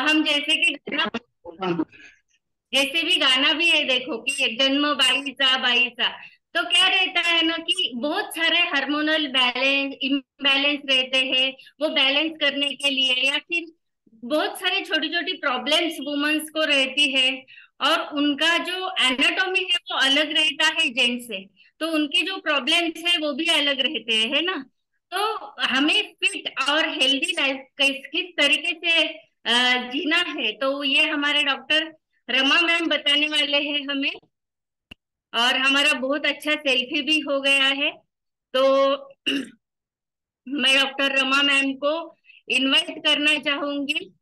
हम जैसे कि जैसे भी गाना भी है, देखो कि जन्म बाईसा बाईसा। तो क्या रहता है ना कि बहुत सारे हार्मोनल बैलेंस इम्बैलेंस रहते हैं। वो बैलेंस करने के लिए या फिर बहुत सारे छोटी छोटी प्रॉब्लम्स वुमेन्स को रहती है। और उनका जो एनाटॉमी है वो अलग रहता है जेंट्स से। तो उनके जो प्रॉब्लम्स है वो भी अलग रहते हैं, है ना। तो हमें फिट और हेल्दी लाइफ किस किस तरीके से जीना है, तो ये हमारे डॉक्टर रमा मैम बताने वाले हैं हमें। और हमारा बहुत अच्छा सेल्फी भी हो गया है। तो मैं डॉक्टर रमा मैम को इनवाइट करना चाहूंगी,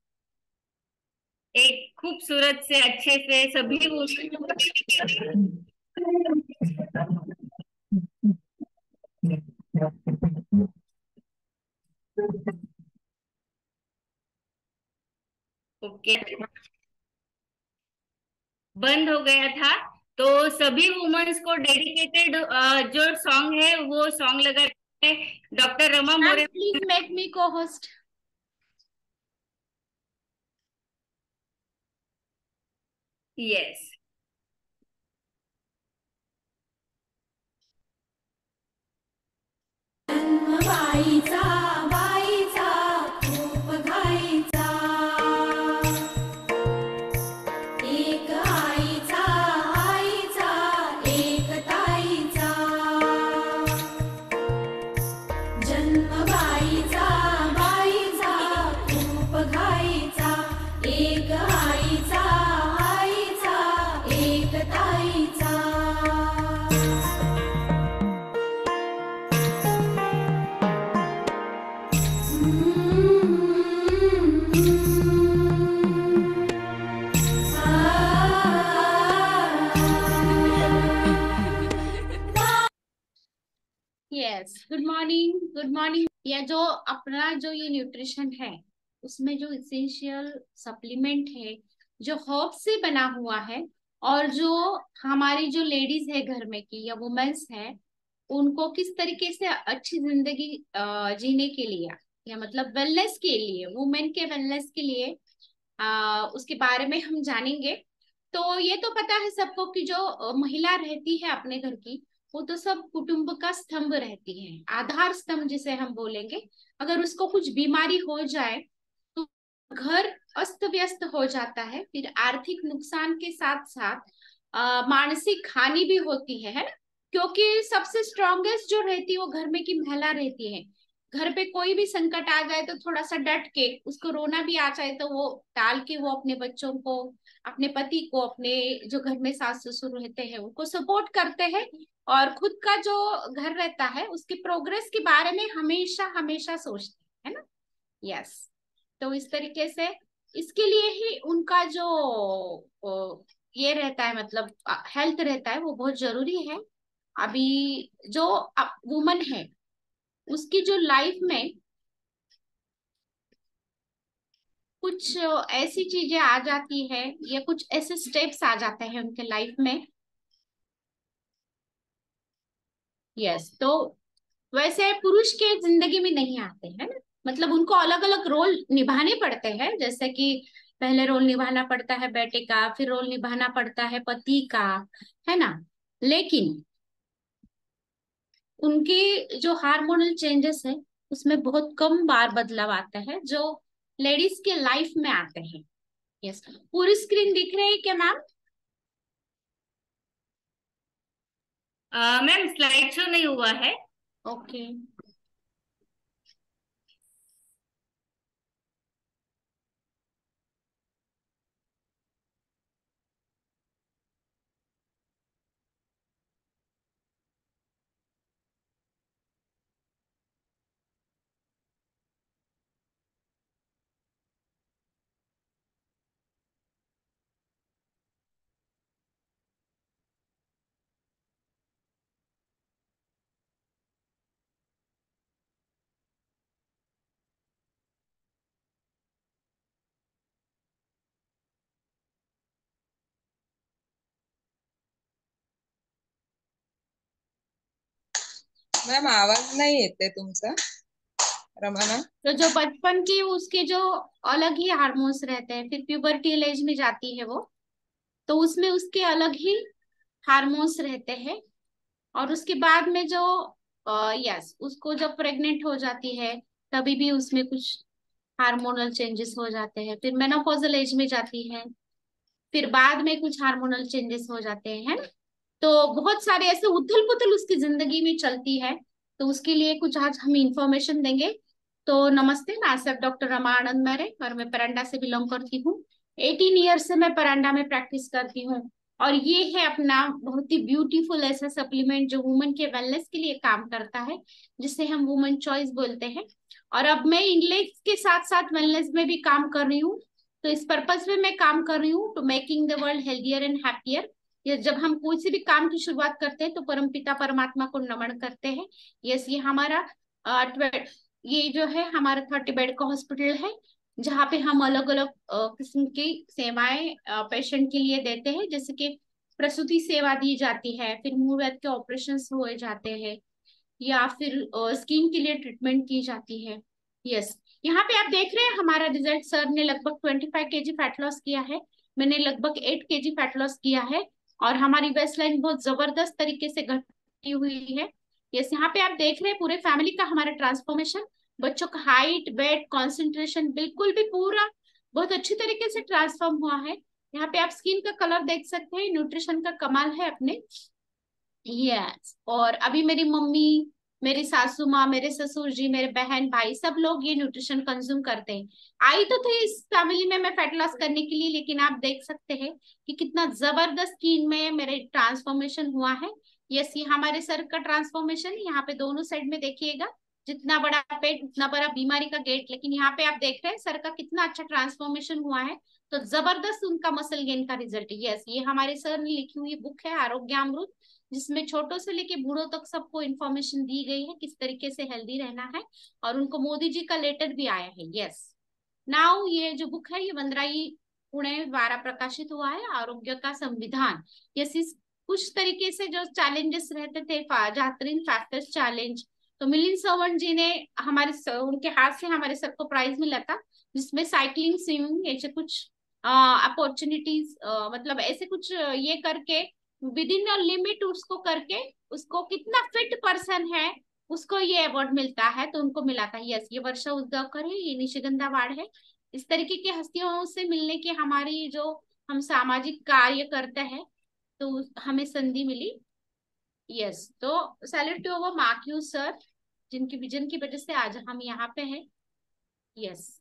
एक खूबसूरत से अच्छे से सभी ओके बंद हो गया था। तो सभी वुमेन्स को डेडिकेटेड जो सॉन्ग है वो सॉन्ग लगा है doctor Rama ma'am more. Please make me को होस्ट। यस। बाईचा बाईचा खूप घाईचा, एक आईचा आईचा एक ताईचा, जन्म बाईचा बाईचा खूप घाईचा, एक आईचा आईचा एक ताईचा. Yes, good morning good morning. ये जो अपना जो ये न्यूट्रिशन है, उसमें जो इसेंशियल सप्लीमेंट है, जो हर्ब से बना हुआ है, और जो हमारी जो लेडीज है घर में की या वुमेन्स है, उनको किस तरीके से अच्छी जिंदगी जीने के लिए, या मतलब वेलनेस के लिए, वुमेन के वेलनेस के लिए उसके बारे में हम जानेंगे. तो ये तो पता है सबको कि जो महिला रहती है अपने घर की, वो तो सब कुटुंब का स्तंभ रहती है, आधार स्तंभ जिसे हम बोलेंगे. अगर उसको कुछ बीमारी हो जाए तो घर अस्त व्यस्त हो जाता है, फिर आर्थिक नुकसान के साथ साथ मानसिक हानि भी होती है ना. क्योंकि सबसे स्ट्रॉन्गेस्ट जो रहती है वो घर में की महिला रहती है. घर पे कोई भी संकट आ जाए तो थोड़ा सा डट के, उसको रोना भी आ जाए तो वो टाल के वो अपने बच्चों को, अपने पति को, अपने जो घर में सास ससुर रहते हैं उनको सपोर्ट करते हैं. और खुद का जो घर रहता है उसके प्रोग्रेस के बारे में हमेशा हमेशा सोचते हैं, है ना. यस. तो इस तरीके से इसके लिए ही उनका जो ये रहता है, मतलब हेल्थ रहता है, वो बहुत जरूरी है. अभी जो वुमन है उसकी जो लाइफ में कुछ ऐसी चीजें आ जाती है, या कुछ ऐसे स्टेप्स आ जाते हैं उनके लाइफ में. यस. तो वैसे पुरुष के जिंदगी में नहीं आते हैं ना. मतलब उनको अलग अलग रोल निभाने पड़ते हैं, जैसे कि पहले रोल निभाना पड़ता है बेटे का, फिर रोल निभाना पड़ता है पति का, है ना. लेकिन उनकी जो हार्मोनल चेंजेस है उसमें बहुत कम बार बदलाव आता है जो लेडीज के लाइफ में आते हैं. यस. पूरी स्क्रीन दिख रही है क्या मैम? मैम स्लाइड शो नहीं हुआ है। ओके. मैम आवाज नाही येते तुमचा. रमाना। तो जो बचपन के उसके जो अलग ही हार्मोन्स रहते हैं, फिर प्यूबर्टी एज में जाती है वो, तो उसमें उसके अलग ही हार्मोन्स रहते हैं। और उसके बाद में जो यस, उसको जब प्रेग्नेंट हो जाती है तभी भी उसमें कुछ हार्मोनल चेंजेस हो जाते हैं, फिर मेनोपॉजल एज में जाती है, फिर बाद में कुछ हार्मोनल चेंजेस हो जाते हैं, है ना। तो बहुत सारे ऐसे उथल पुथल उसकी जिंदगी में चलती है। तो उसके लिए कुछ आज हम इंफॉर्मेशन देंगे। तो नमस्ते, मैं आसिफ डॉक्टर रमा आनंद मेरे, और मैं परांडा से बिलोंग करती हूँ। 18 ईयर से मैं परांडा में प्रैक्टिस करती हूँ। और ये है अपना बहुत ही ब्यूटीफुल ऐसा सप्लीमेंट जो वुमेन के वेलनेस के लिए काम करता है, जिसे हम वुमेन चॉइस बोलते हैं। और अब मैं इंग्लिश के साथ साथ वेलनेस में भी काम कर रही हूँ। तो इस पर्पज में मैं काम कर रही हूँ to making the world healthier and happier. ये जब हम कोई से भी काम की शुरुआत करते हैं तो परम पिता परमात्मा को नमन करते हैं। यस, ये हमारा ये जो है हमारा 30 बेड का हॉस्पिटल है, जहाँ पे हम अलग अलग किस्म की सेवाएं पेशेंट के लिए देते हैं, जैसे कि प्रसूति सेवा दी जाती है, फिर मुंह वेद के ऑपरेशन हुए जाते हैं, या फिर स्किन के लिए ट्रीटमेंट की जाती है। यस, यहाँ पे आप देख रहे हैं हमारा रिजल्ट। सर ने लगभग 25 kg फैट लॉस किया है, मैंने लगभग 8 kg फैट लॉस किया है, और हमारी वेस्ट लाइन बहुत जबरदस्त तरीके से घटी हुई है। यस, यहाँ पे आप देख रहे हैं पूरे फैमिली का हमारा ट्रांसफॉर्मेशन। बच्चों का हाइट, वेट, कॉन्सेंट्रेशन बिल्कुल भी पूरा बहुत अच्छी तरीके से ट्रांसफॉर्म हुआ है। यहाँ पे आप स्किन का कलर देख सकते हैं, न्यूट्रिशन का कमाल है अपने। यस, और अभी मेरी मम्मी, मेरी सासू माँ, मेरे ससुर जी, मेरे बहन भाई सब लोग ये न्यूट्रिशन कंज्यूम करते हैं। आई तो थे इस फैमिली में मैं फैट लॉस करने के लिए, लेकिन आप देख सकते हैं कि कितना जबरदस्त स्किन में मेरे ट्रांसफॉर्मेशन हुआ है। यस, ये हमारे सर का ट्रांसफॉर्मेशन है। यहाँ पे दोनों साइड में देखिएगा, जितना बड़ा पेट उतना बड़ा बीमारी का गेट, लेकिन यहाँ पे आप देख रहे हैं सर का कितना अच्छा ट्रांसफॉर्मेशन हुआ है। तो जबरदस्त उनका मसल गेन का रिजल्ट है। यस, ये हमारे सर ने लिखी हुई बुक है आरोग्यामृत, जिसमें छोटों से लेके बूढ़ों तक सबको इन्फॉर्मेशन दी गई है किस तरीके से हेल्दी रहना है। और उनको मोदी जी का लेटर भी आया है। यस, नाउ ये जो बुक है ये वंदराई पुणे द्वारा प्रकाशित हुआ है, आरोग्य का संविधान। यस, इस कुछ तरीके से जो चैलेंजेस रहते थे, जातरीन फैक्टर्स चैलेंज, तो मिलिंद सोमन जी ने उनके हाथ से हमारे सर को प्राइज मिला था, जिसमें साइकिलिंग, स्विमिंग, ऐसे कुछ अपॉर्चुनिटीज, मतलब ऐसे कुछ ये करके विद इन अ लिमिट उसको करके, उसको कितना फिट पर्सन है उसको ये अवार्ड मिलता है, तो उनको मिला था। यस, ये वर्षा उद्गावकर है, ये निशिगंधा अवार्ड है। इस तरीके की हस्तियों से मिलने की हमारी जो हम सामाजिक कार्य करते हैं, तो हमें संधि मिली। यस, तो सैल्यूट टू अवर मार्क्यू सर, जिनकी विजन की वजह से आज हम यहाँ पे हैं। यस,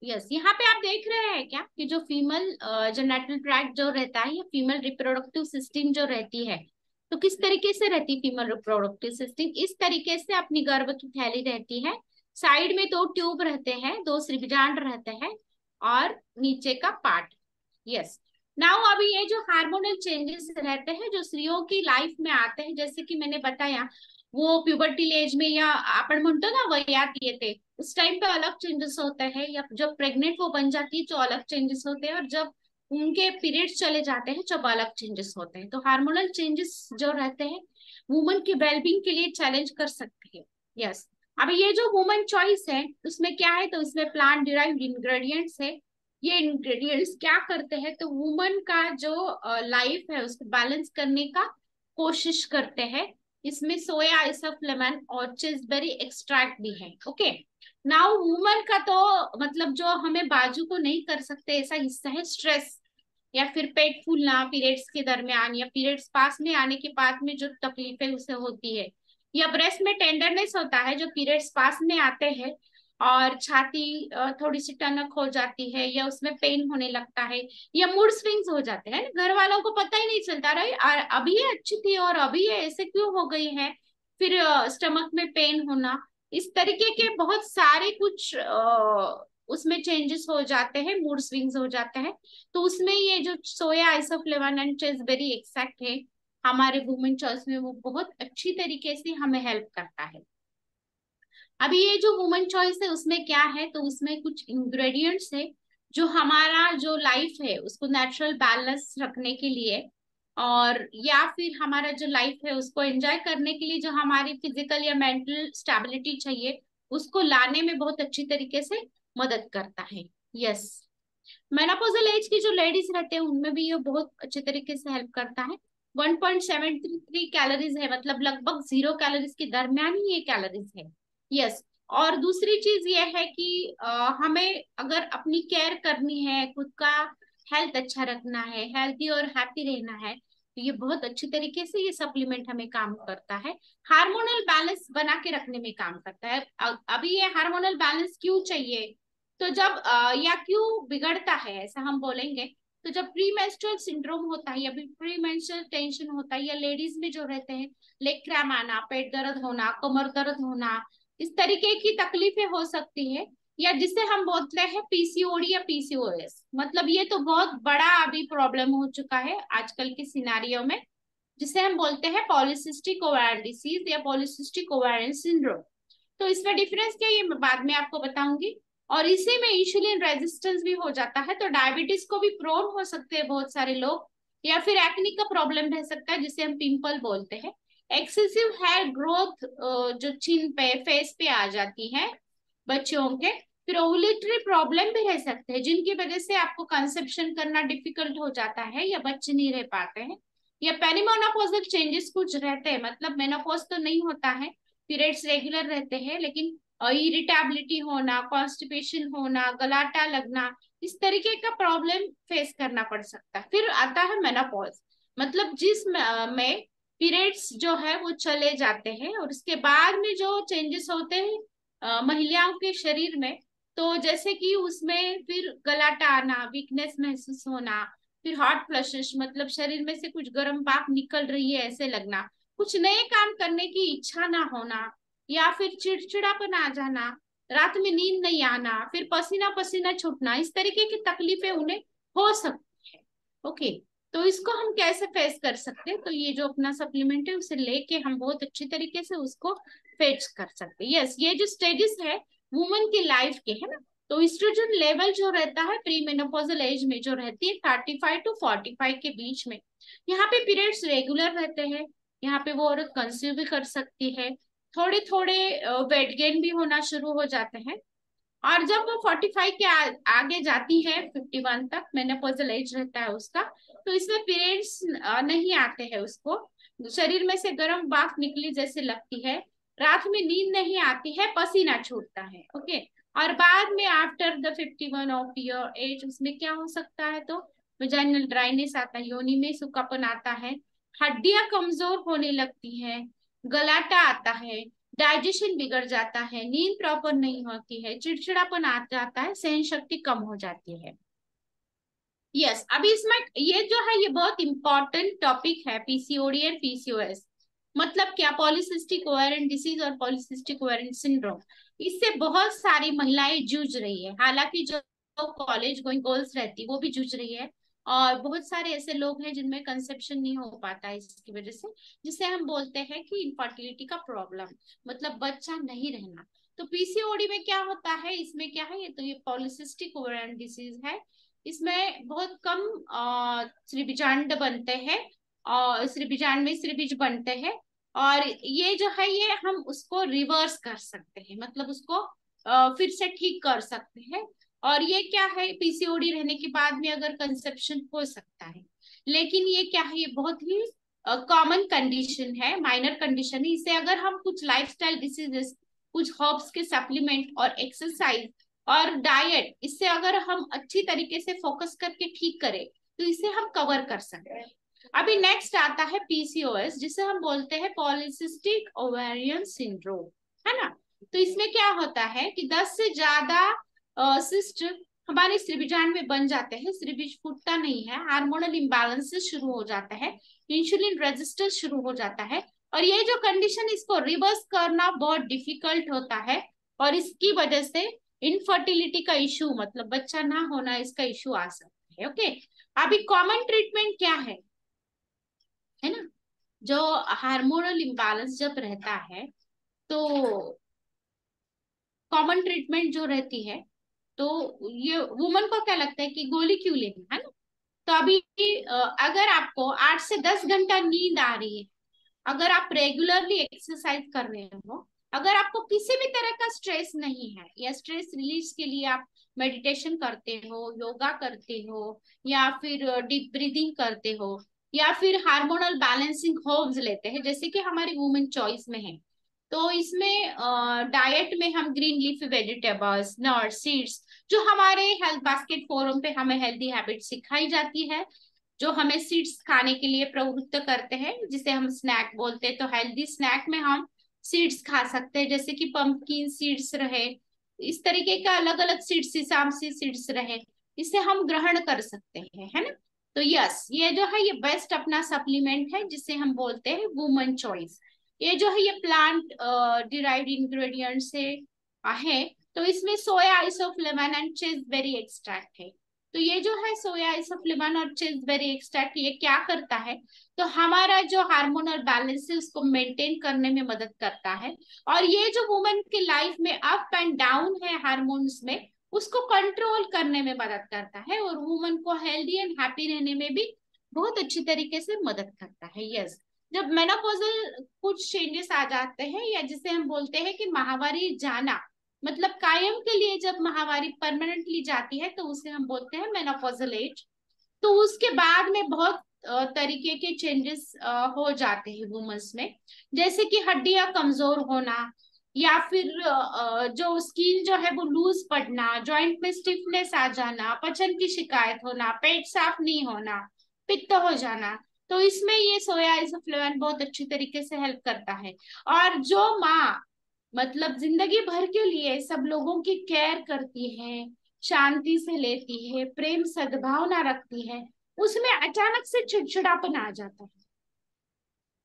यस, यहाँ पे आप देख रहे हैं क्या कि जो फीमेल जेनेटल ट्रैक्ट जो रहता है, या फीमेल रिप्रोडक्टिव सिस्टम जो रहती है, तो किस तरीके से रहती फीमेल रिप्रोडक्टिव सिस्टम, इस तरीके से अपनी गर्भ की थैली रहती है। साइड में 2 ट्यूब रहते हैं, 2 सिरंजान रहते हैं, और नीचे का पार्ट। यस, नाउ अभी ये जो हार्मोनल चेंजेस रहते हैं जो स्त्रियों की लाइफ में आते हैं, जैसे कि मैंने बताया, वो प्यूबर्टी एज में, या आपण म्हणतो ना वयात येते, उस टाइम पे अलग चेंजेस होते हैं, या जब प्रेग्नेंट वो बन जाती है तो अलग चेंजेस होते हैं, और जब उनके पीरियड्स चले जाते हैं जब अलग चेंजेस होते हैं। तो हार्मोनल चेंजेस जो रहते हैं वुमन के वेलबींग के लिए चैलेंज कर सकते हैं। यस, अभी ये जो वुमन चॉइस है उसमें क्या है, तो इसमें प्लांट डिराइव्ड इंग्रेडिएंट्स है। ये इंग्रेडिएंट्स क्या करते हैं, तो वुमन का जो लाइफ है उसको बैलेंस करने का कोशिश करते हैं। इसमें सोया आइसोफ्लेवन और चिसबेरी एक्सट्रैक्ट भी है। ओके, नाउ वुमन का तो मतलब जो हमें बाजू को नहीं कर सकते ऐसा हिस्सा है स्ट्रेस, या फिर पेट फूलना पीरियड्स के दरमियान, या पीरियड्स पास में आने के बाद में जो तकलीफें उसे होती है, या ब्रेस्ट में टेंडरनेस होता है जो पीरियड्स पास में आते हैं, और छाती थोड़ी सी टनक हो जाती है, या उसमें पेन होने लगता है, या मूड स्विंग्स हो जाते हैं। घर वालों को पता ही नहीं चलता रहे, अभी ये अच्छी थी और अभी ये ऐसे क्यों हो गई है, फिर स्टमक में पेन होना, इस तरीके के बहुत सारे कुछ उसमें चेंजेस हो जाते हैं, मूड स्विंग्स हो जाते हैं। तो उसमें ये जो सोया आइसोफ्लेवन एंड चिसबेरी एक्सट्रैक्ट है हमारे वुमेन चॉइस में, वो बहुत अच्छी तरीके से हमें हेल्प करता है। अभी ये जो वुमेन चॉइस है उसमें क्या है, तो उसमें कुछ इंग्रेडिएंट्स है जो हमारा जो लाइफ है उसको नेचुरल बैलेंस रखने के लिए और या फिर हमारा जो लाइफ है उसको एंजॉय करने के लिए जो हमारी फिजिकल या मेंटल स्टेबिलिटी चाहिए उसको लाने में बहुत अच्छी तरीके से मदद करता है। यस, मेनोपॉजल एज की जो लेडीज रहते हैं उनमें भी ये बहुत अच्छे तरीके से हेल्प करता है। 1.73 कैलोरीज है, मतलब लगभग 0 कैलोरीज के दरमियान ही ये कैलोरीज है। यस, और दूसरी चीज ये है कि हमें अगर अपनी केयर करनी है, खुद का हेल्थ अच्छा रखना है, हेल्थी और हैप्पी रहना है, तो ये बहुत अच्छी तरीके से ये सप्लीमेंट हमें काम करता है। हार्मोनल बैलेंस बना के रखने में काम करता है। अभी ये हार्मोनल बैलेंस क्यों चाहिए, तो जब या क्यों बिगड़ता है ऐसा हम बोलेंगे, तो जब प्री मेंस्ट्रुअल सिंड्रोम होता है या प्री मेंस्ट्रुअल टेंशन होता है, या लेडीज में जो रहते हैं लेग क्रैम्प आना, पेट दर्द होना, कमर दर्द होना, इस तरीके की तकलीफें हो सकती है, या जिसे हम बोलते हैं पीसीओडी या पीसीओएस, मतलब ये तो बहुत बड़ा अभी प्रॉब्लम हो चुका है आजकल के सिनारियो में, जिसे हम बोलते हैं पॉलीसिस्टिक ओवेरियन डिसीज या पॉलीसिस्टिक ओवेरियन सिंड्रोम। तो इसमें डिफरेंस क्या है ये मैं बाद में आपको बताऊंगी। और इसी में इंसुलिन रेजिस्टेंस भी हो जाता है, तो डायबिटीज को भी प्रोन हो सकते हैं बहुत सारे लोग, या फिर एक्ने का प्रॉब्लम रह सकता है जिसे हम पिंपल बोलते हैं। एक्सेसिव हेयर ग्रोथ जो चिन पे फेस पे आ जाती है बच्चों के। फिर ओवुलेटरी प्रॉब्लम भी रह सकते हैं जिनकी वजह से आपको कंसेप्शन करना डिफिकल्ट हो जाता है या बच्चे नहीं रह पाते हैं। या पेरिमेनोपॉजल चेंजेस कुछ रहते हैं, मतलब मेनोपॉज तो नहीं होता है, पीरियड्स रेगुलर रहते हैं, लेकिन इरिटेबिलिटी होना, कॉन्स्टिपेशन होना, गलाटा लगना, इस तरीके का प्रॉब्लम फेस करना पड़ सकता है। फिर आता है मेनोपॉज, मतलब में पीरियड्स जो है वो चले जाते हैं और उसके बाद में जो चेंजेस होते हैं महिलाओं के शरीर में, तो जैसे कि उसमें फिर गलाटा आना, वीकनेस महसूस होना, फिर हॉट फ्लशेस, मतलब शरीर में से कुछ गर्म भाप निकल रही है ऐसे लगना, कुछ नए काम करने की इच्छा ना होना, या फिर चिड़चिड़ापन आ जाना, रात में नींद नहीं आना, फिर पसीना पसीना छूटना, इस तरीके की तकलीफें उन्हें हो सकती है। ओके, तो इसको हम कैसे फेस कर सकते हैं, तो ये जो अपना सप्लीमेंट है उसे लेके हम बहुत अच्छी तरीके से उसको फेच कर सकते हैं। यस, ये जो स्टेजेस है वुमन की लाइफ के है ना, तो एस्ट्रोजन लेवल जो रहता है प्री मेनोपॉजल एज में जो रहती है 35 to 45 के बीच में, यहाँ पे पीरियड्स रेगुलर रहते हैं, यहाँ पे वो औरत कंसीव भी कर सकती है, थोड़े थोड़े वेट गेन भी होना शुरू हो जाते हैं। और जब वो 45 के आगे जाती है, 51 तक मेनोपॉजल एज रहता है उसका, तो इसमें पीरियड्स नहीं आते हैं उसको, शरीर में से गर्म भाप निकली जैसे लगती है, रात में नींद नहीं आती है, पसीना छूटता है। ओके, और बाद में after the 51 of year age उसमें क्या हो सकता है, तो वेजाइनल ड्राइनेस आता है, योनि में सूखापन आता है, हड्डियां कमजोर होने लगती है, गलाटा आता है, डाइजेशन बिगड़ जाता है, नींद प्रॉपर नहीं होती है, चिड़चिड़ापन आ जाता है, सहन शक्ति कम हो जाती है। यस, अभी इसमें ये जो है ये बहुत इंपॉर्टेंट टॉपिक है, पीसीओडी एंड पीसीओएस, मतलब क्या, पॉलीसिस्टिक ओवेरियन डिसीज और पॉलीसिस्टिक ओवेरियन सिंड्रोम, इससे बहुत सारी महिलाएं जूझ रही है। हालांकि जो कॉलेज गोइंग गर्ल्स रहती है वो भी जूझ रही है, और बहुत सारे ऐसे लोग हैं जिनमें कंसेप्शन नहीं हो पाता है इसकी वजह से, जिसे हम बोलते हैं कि इनफर्टिलिटी का प्रॉब्लम, मतलब बच्चा नहीं रहना। तो पीसीओडी में क्या होता है, इसमें क्या है, ये तो ये पॉलीसिस्टिक ओवेरियन डिसीज है, इसमें बहुत कम श्रीबीजांड बनते हैं, और श्रीबीजांड में श्रीबीज बनते हैं, और ये जो है ये हम उसको रिवर्स कर सकते हैं, मतलब उसको फिर से ठीक कर सकते हैं। और ये क्या है, पीसीओडी रहने के बाद में अगर कंसेप्शन हो सकता है, लेकिन ये क्या है, ये बहुत ही कॉमन कंडीशन है, माइनर कंडीशन है। इसे अगर हम कुछ लाइफस्टाइल डिसीजेस, कुछ हर्ब्स के सप्लीमेंट और एक्सरसाइज और डाइट, इससे अगर हम अच्छी तरीके से फोकस करके ठीक करें तो इसे हम कवर कर सकते हैं। अभी नेक्स्ट आता है पीसीओएस, जिसे हम बोलते हैं पॉलीसिस्टिक ओवेरियन सिंड्रोम, है ना। तो इसमें क्या होता है कि 10 से ज्यादा सिस्ट हमारे श्रीबीजांड में बन जाते हैं, श्रीबीज फूटता नहीं है, हार्मोनल इम्बैलेंसेस शुरू हो जाता है, इंसुलिन रेजिस्टेंस शुरू हो जाता है, और ये जो कंडीशन इसको रिवर्स करना बहुत डिफिकल्ट होता है, और इसकी वजह से इनफर्टिलिटी का इशू, मतलब बच्चा ना होना, इसका इशू आ सकता है। ओके, अभी कॉमन ट्रीटमेंट क्या है ना, जो हार्मोनल इम्बैलेंस जब रहता है तो कॉमन ट्रीटमेंट जो रहती है, तो ये वुमन को क्या लगता है कि गोली क्यों लेनी है ना, तो अभी अगर आपको 8 से 10 घंटा नींद आ रही है, अगर आप रेगुलरली एक्सरसाइज कर रहे हो, अगर आपको किसी भी तरह का स्ट्रेस नहीं है, या स्ट्रेस रिलीज के लिए आप मेडिटेशन करते हो, योगा करते हो, या फिर डीप ब्रीदिंग करते हो, या फिर हार्मोनल बैलेंसिंग हर्ब्स लेते हैं जैसे कि हमारी वुमेन चॉइस में है, तो इसमें डाइट में हम green leafy vegetables, nuts, seeds, जो हमारे हेल्थ बास्केट फोरम पे हमें हेल्दी हैबिट सिखाई जाती है, जो हमें सीड्स खाने के लिए प्रवृत्त करते हैं, जिसे हम स्नैक बोलते हैं, तो हेल्दी स्नैक में हम सीड्स खा सकते हैं, जैसे कि पंपकिन सीड्स रहे, इस तरीके का अलग अलग सीड्स, सीसामसी सीड्स रहे, इसे हम ग्रहण कर सकते हैं, है ना। तो यस, ये जो है ये बेस्ट अपना सप्लीमेंट है जिसे हम बोलते हैं वुमन चॉइस। ये जो है ये प्लांट डिराइव्ड इंग्रेडिएंट से है। तो इसमें सोया आइसोफ्लेविन एंड चेसबेरी एक्सट्रैक्ट है। तो ये जो है सोया आइसोफ्लेविन और चेसबेरी एक्सट्रैक्ट, ये क्या करता है, तो हमारा जो हार्मोनल बैलेंस है उसको मेंटेन करने में मदद करता है। और ये जो वुमेन की लाइफ में अप एंड डाउन है हार्मोन्स में, उसको कंट्रोल करने में मदद करता है, और वुमेन को हेल्दी एंड हैप्पी रहने में भी बहुत अच्छी तरीके से मदद करता है। यस, जब मेनोपॉजल कुछ चेंजेस आ जाते हैं, या जिसे हम बोलते हैं कि माहवारी जाना, मतलब कायम के लिए जब माहवारी परमानेंटली जाती है, तो उसे हम बोलते हैं मेनोपॉजल एज। तो उसके बाद में बहुत तरीके के चेंजेस हो जाते हैं वुमेन्स में, जैसे कि हड्डियां कमजोर होना, या फिर जो स्किन जो है वो लूज पड़ना, जॉइंट में स्टिफनेस आ जाना, पचन की शिकायत होना, पेट साफ नहीं होना, पित्त हो जाना। तो इसमें ये सोया आइसोफ्लेविन बहुत अच्छी तरीके से हेल्प करता है। और जो माँ मतलब जिंदगी भर के लिए सब लोगों की केयर करती है, शांति से लेती है, प्रेम सद्भावना रखती है, उसमें अचानक से चिड़चिड़ापन आ जाता है,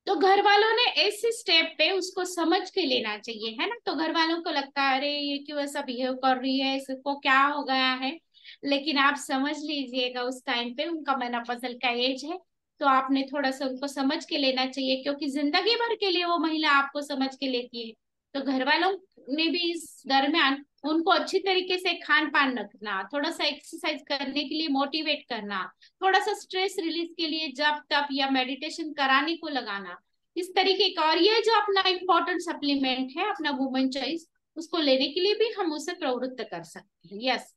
तो घर वालों ने ऐसे स्टेप पे उसको समझ के लेना चाहिए, है ना। तो घर वालों को लगता है अरे ये क्यों ऐसा बिहेव कर रही है, इसको क्या हो गया है, लेकिन आप समझ लीजिएगा उस टाइम पे उनका मेनोपॉजल का एज है, तो आपने थोड़ा सा उनको समझ के लेना चाहिए, क्योंकि जिंदगी भर के लिए वो महिला आपको समझ के लेती है। तो घर वालों ने भी इस दरमियान उनको अच्छी तरीके से खान पान रखना, थोड़ा सा एक्सरसाइज करने के लिए मोटिवेट करना, थोड़ा सा स्ट्रेस रिलीज के लिए जब तप या मेडिटेशन कराने को लगाना, इस तरीके का। और ये जो अपना इम्पोर्टेंट सप्लीमेंट है अपना वुमेन चॉइस, उसको लेने के लिए भी हम उसे प्रवृत्त कर सकते हैं। यस,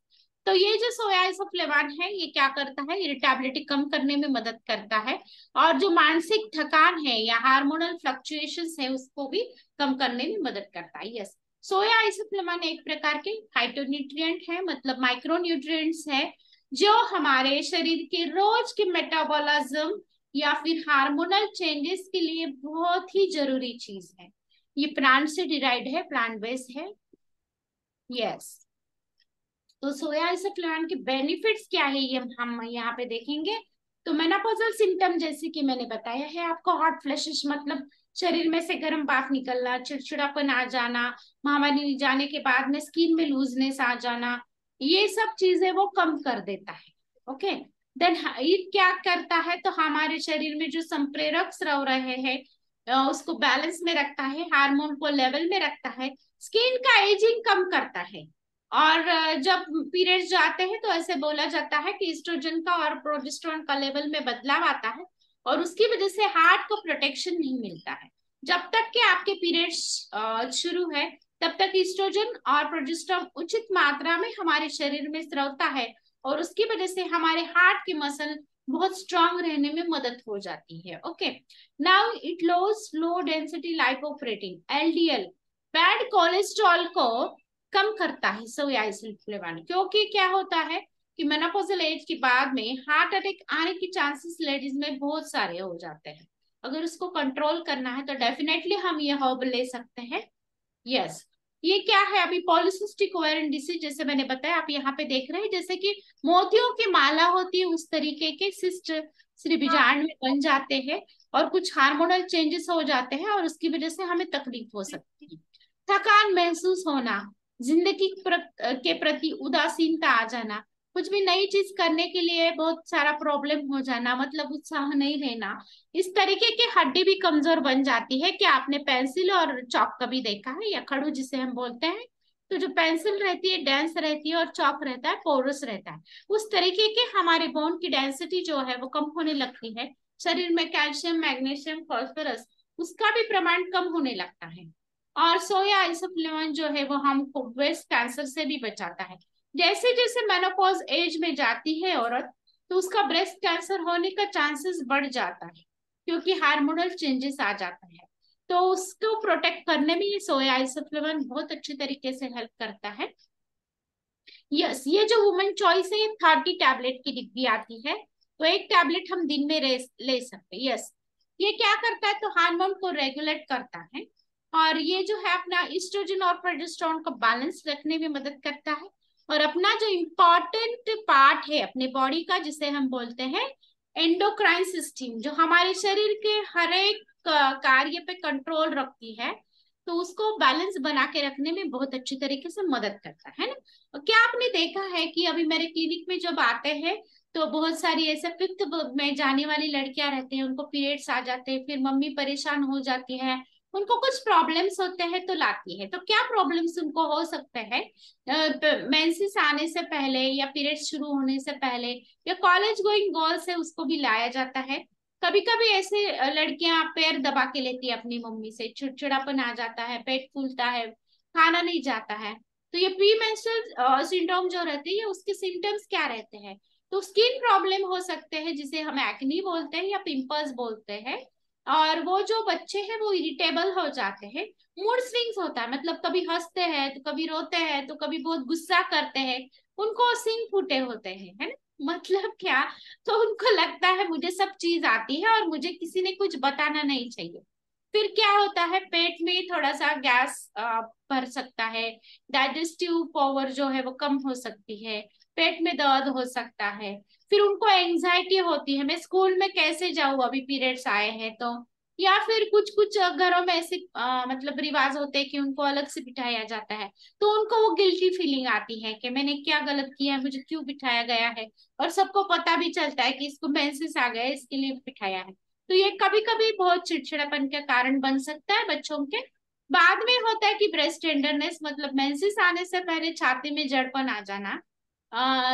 तो ये जो सोया आइसोफ्लेविन है ये क्या करता है, इरिटेबिलिटी कम करने में मदद करता है, और जो मानसिक थकान है या हार्मोनल फ्लक्चुएशंस है उसको भी कम करने में मदद करता है। यस, सोया आइसोफ्लेविन एक प्रकार के फाइटोन्यूट्रिएंट है, मतलब माइक्रो न्यूट्रिएंट्स है, जो हमारे शरीर के रोज के मेटाबॉलिज्म या फिर हार्मोनल चेंजेस के लिए बहुत ही जरूरी चीज है। ये प्लांट से डिराइव्ड है, प्लांट बेस्ड है। यस, तो सोया आइसोफ्लेविन के बेनिफिट्स क्या है ये हम यहाँ पे देखेंगे। तो मेनोपॉजल सिम्टम जैसे कि मैंने बताया है आपको, हॉट फ्लैशेस मतलब शरीर में से गर्म भाप निकलना, चिड़चिड़ापन आ जाना, महामारी जाने के बाद में स्किन में लूजनेस आ जाना, ये सब चीजें वो कम कर देता है। ओके, देन ये क्या करता है, तो हमारे शरीर में जो संप्रेरक स्राव रहे हैं उसको बैलेंस में रखता है, हार्मोन को लेवल में रखता है, स्किन का एजिंग कम करता है। और जब पीरियड्स जाते हैं तो ऐसे बोला जाता है कि एस्ट्रोजन का और प्रोजेस्टेरोन का लेवल में बदलाव आता है, और उसकी वजह से हार्ट को प्रोटेक्शन नहीं मिलता है। जब तक कि आपके पीरियड्स शुरू है तब तक एस्ट्रोजन और प्रोजेस्टेरोन उचित मात्रा में हमारे शरीर में स्रवता है, और उसकी वजह से हमारे हार्ट की मसल बहुत स्ट्रांग रहने में मदद हो जाती है। Okay, now it lowers low density lipoprotein LDL bad cholesterol को कम करता है सोया आइसोफ्लेविन, क्योंकि क्या होता है कि मेनोपॉजल एज के बाद में हार्ट अटैक आने की चांसेस लेडीज में बहुत सारे हो जाते हैं। अगर उसको कंट्रोल करना है तो डेफिनेटली हम ये हर्ब ले सकते हैं। यस, ये क्या है, अभी पॉलीसिस्टिक ओवेरियन डिसीज जैसे मैंने बताया, आप यहाँ पे देख रहे हैं जैसे कि मोतियों की माला होती है उस तरीके के सिस्ट श्रीबीजांड में बन जाते हैं, और कुछ हार्मोनल चेंजेस हो जाते हैं, और उसकी वजह से हमें तकलीफ हो सकती है। थकान महसूस होना, जिंदगी के प्रति उदासीनता आ जाना, कुछ भी नई चीज करने के लिए बहुत सारा प्रॉब्लम हो जाना, मतलब उत्साह नहीं रहना, इस तरीके की हड्डी भी कमजोर बन जाती है। क्या आपने पेंसिल और चॉक कभी देखा है, या खड़ू जिसे हम बोलते हैं, तो जो पेंसिल रहती है डेंस रहती है और चॉक रहता है पोरस रहता है। उस तरीके के हमारे बोन की डेंसिटी जो है वो कम होने लगती है। शरीर में कैल्शियम, मैग्नीशियम, फास्फोरस उसका भी प्रमाण कम होने लगता है। और सोया आइसोफ्लेवन जो है वो हमको ब्रेस्ट कैंसर से भी बचाता है। जैसे जैसे मेनोपॉज एज में जाती है औरत, तो उसका ब्रेस्ट कैंसर होने का चांसेस बढ़ जाता है, क्योंकि हार्मोनल चेंजेस आ जाता है। तो उसको प्रोटेक्ट करने में ये सोया आइसोफ्लेवन बहुत अच्छे तरीके से हेल्प करता है। यस, ये जो वुमेन चॉइस है ये 30 टैबलेट की डिब्बी आती है, तो एक टैबलेट हम दिन में ले सकते हैं। यस, ये क्या करता है, तो हार्मोन को रेगुलेट करता है, और ये जो है अपना ईस्ट्रोजन और प्रोजेस्टेरोन को बैलेंस रखने में मदद करता है। और अपना जो इम्पोर्टेंट पार्ट है अपने बॉडी का, जिसे हम बोलते हैं एंडोक्राइन सिस्टम, जो हमारे शरीर के हर एक कार्य पे कंट्रोल रखती है, तो उसको बैलेंस बना के रखने में बहुत अच्छी तरीके से मदद करता है ना। और क्या आपने देखा है कि अभी मेरे क्लिनिक में जब आते हैं, तो बहुत सारी ऐसे फिफ्थ में जाने वाली लड़कियां रहती हैं, उनको पीरियड्स आ जाते हैं, फिर मम्मी परेशान हो जाती है, उनको कुछ प्रॉब्लम्स होते हैं तो लाती है। तो क्या प्रॉब्लम्स उनको हो सकते हैं मेंसेस आने से पहले या पीरियड्स शुरू होने से पहले, या कॉलेज गोइंग गर्ल्स है उसको भी लाया जाता है। कभी कभी ऐसे लड़कियां पैर दबा के लेती है अपनी मम्मी से, चिड़चिड़ापन आ जाता है, पेट फूलता है, खाना नहीं जाता है। तो ये प्री मेंस्ट्रुअल सिंड्रोम जो रहते हैं, ये उसके सिम्टम्स क्या रहते हैं, तो स्किन प्रॉब्लम हो सकते हैं जिसे हम एक्नी बोलते हैं या पिंपल्स बोलते हैं। और वो जो बच्चे हैं वो इरिटेबल हो जाते हैं, मूड स्विंग्स होता है, मतलब कभी हंसते हैं तो कभी रोते हैं तो कभी बहुत गुस्सा करते हैं, उनको सिंग फूटे होते हैं, है ना। मतलब क्या, तो उनको लगता है मुझे सब चीज आती है और मुझे किसी ने कुछ बताना नहीं चाहिए। फिर क्या होता है, पेट में थोड़ा सा गैस भर सकता है, डाइजेस्टिव पावर जो है वो कम हो सकती है, पेट में दर्द हो सकता है। फिर उनको एंजाइटी होती है, मैं स्कूल में कैसे जाऊं अभी पीरियड्स आए हैं तो। या फिर कुछ कुछ घरों में ऐसे मतलब रिवाज होते हैं कि उनको अलग से बिठाया जाता है, तो उनको वो गिल्टी फीलिंग आती है कि मैंने क्या गलत किया है, मुझे क्यों बिठाया गया है। और सबको पता भी चलता है कि इसको मेंसेस आ गया है, इसके लिए बिठाया है। तो ये कभी कभी बहुत चिड़चिड़ापन का कारण बन सकता है बच्चों के। बाद में होता है कि ब्रेस्ट टेंडरनेस, मतलब मेंसेस आने से पहले छाती में जड़पन आ जाना,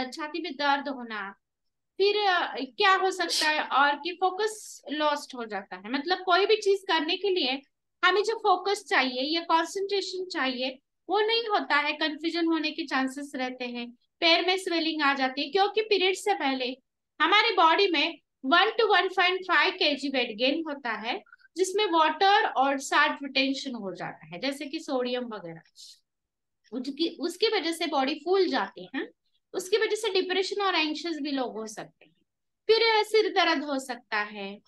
छाती में दर्द होना। फिर क्या हो सकता है, और कि फोकस लॉस्ट हो जाता है, मतलब कोई भी चीज करने के लिए हमें जो फोकस चाहिए या कंसंट्रेशन चाहिए वो नहीं होता है, कंफ्यूजन होने के चांसेस रहते हैं, पैर में स्वेलिंग आ जाती है, क्योंकि पीरियड से पहले हमारी बॉडी में 1 to 1.5 kg वेट गेन होता है, जिसमें वाटर और साल्ट रिटेंशन हो जाता है, जैसे कि सोडियम वगैरह। उसकी उसकी वजह से बॉडी फूल जाती है, उसकी वजह से डिप्रेशन और एंग्शियस भी लोग हो सकते हैं। फिर सिर दर्द हो सकता है,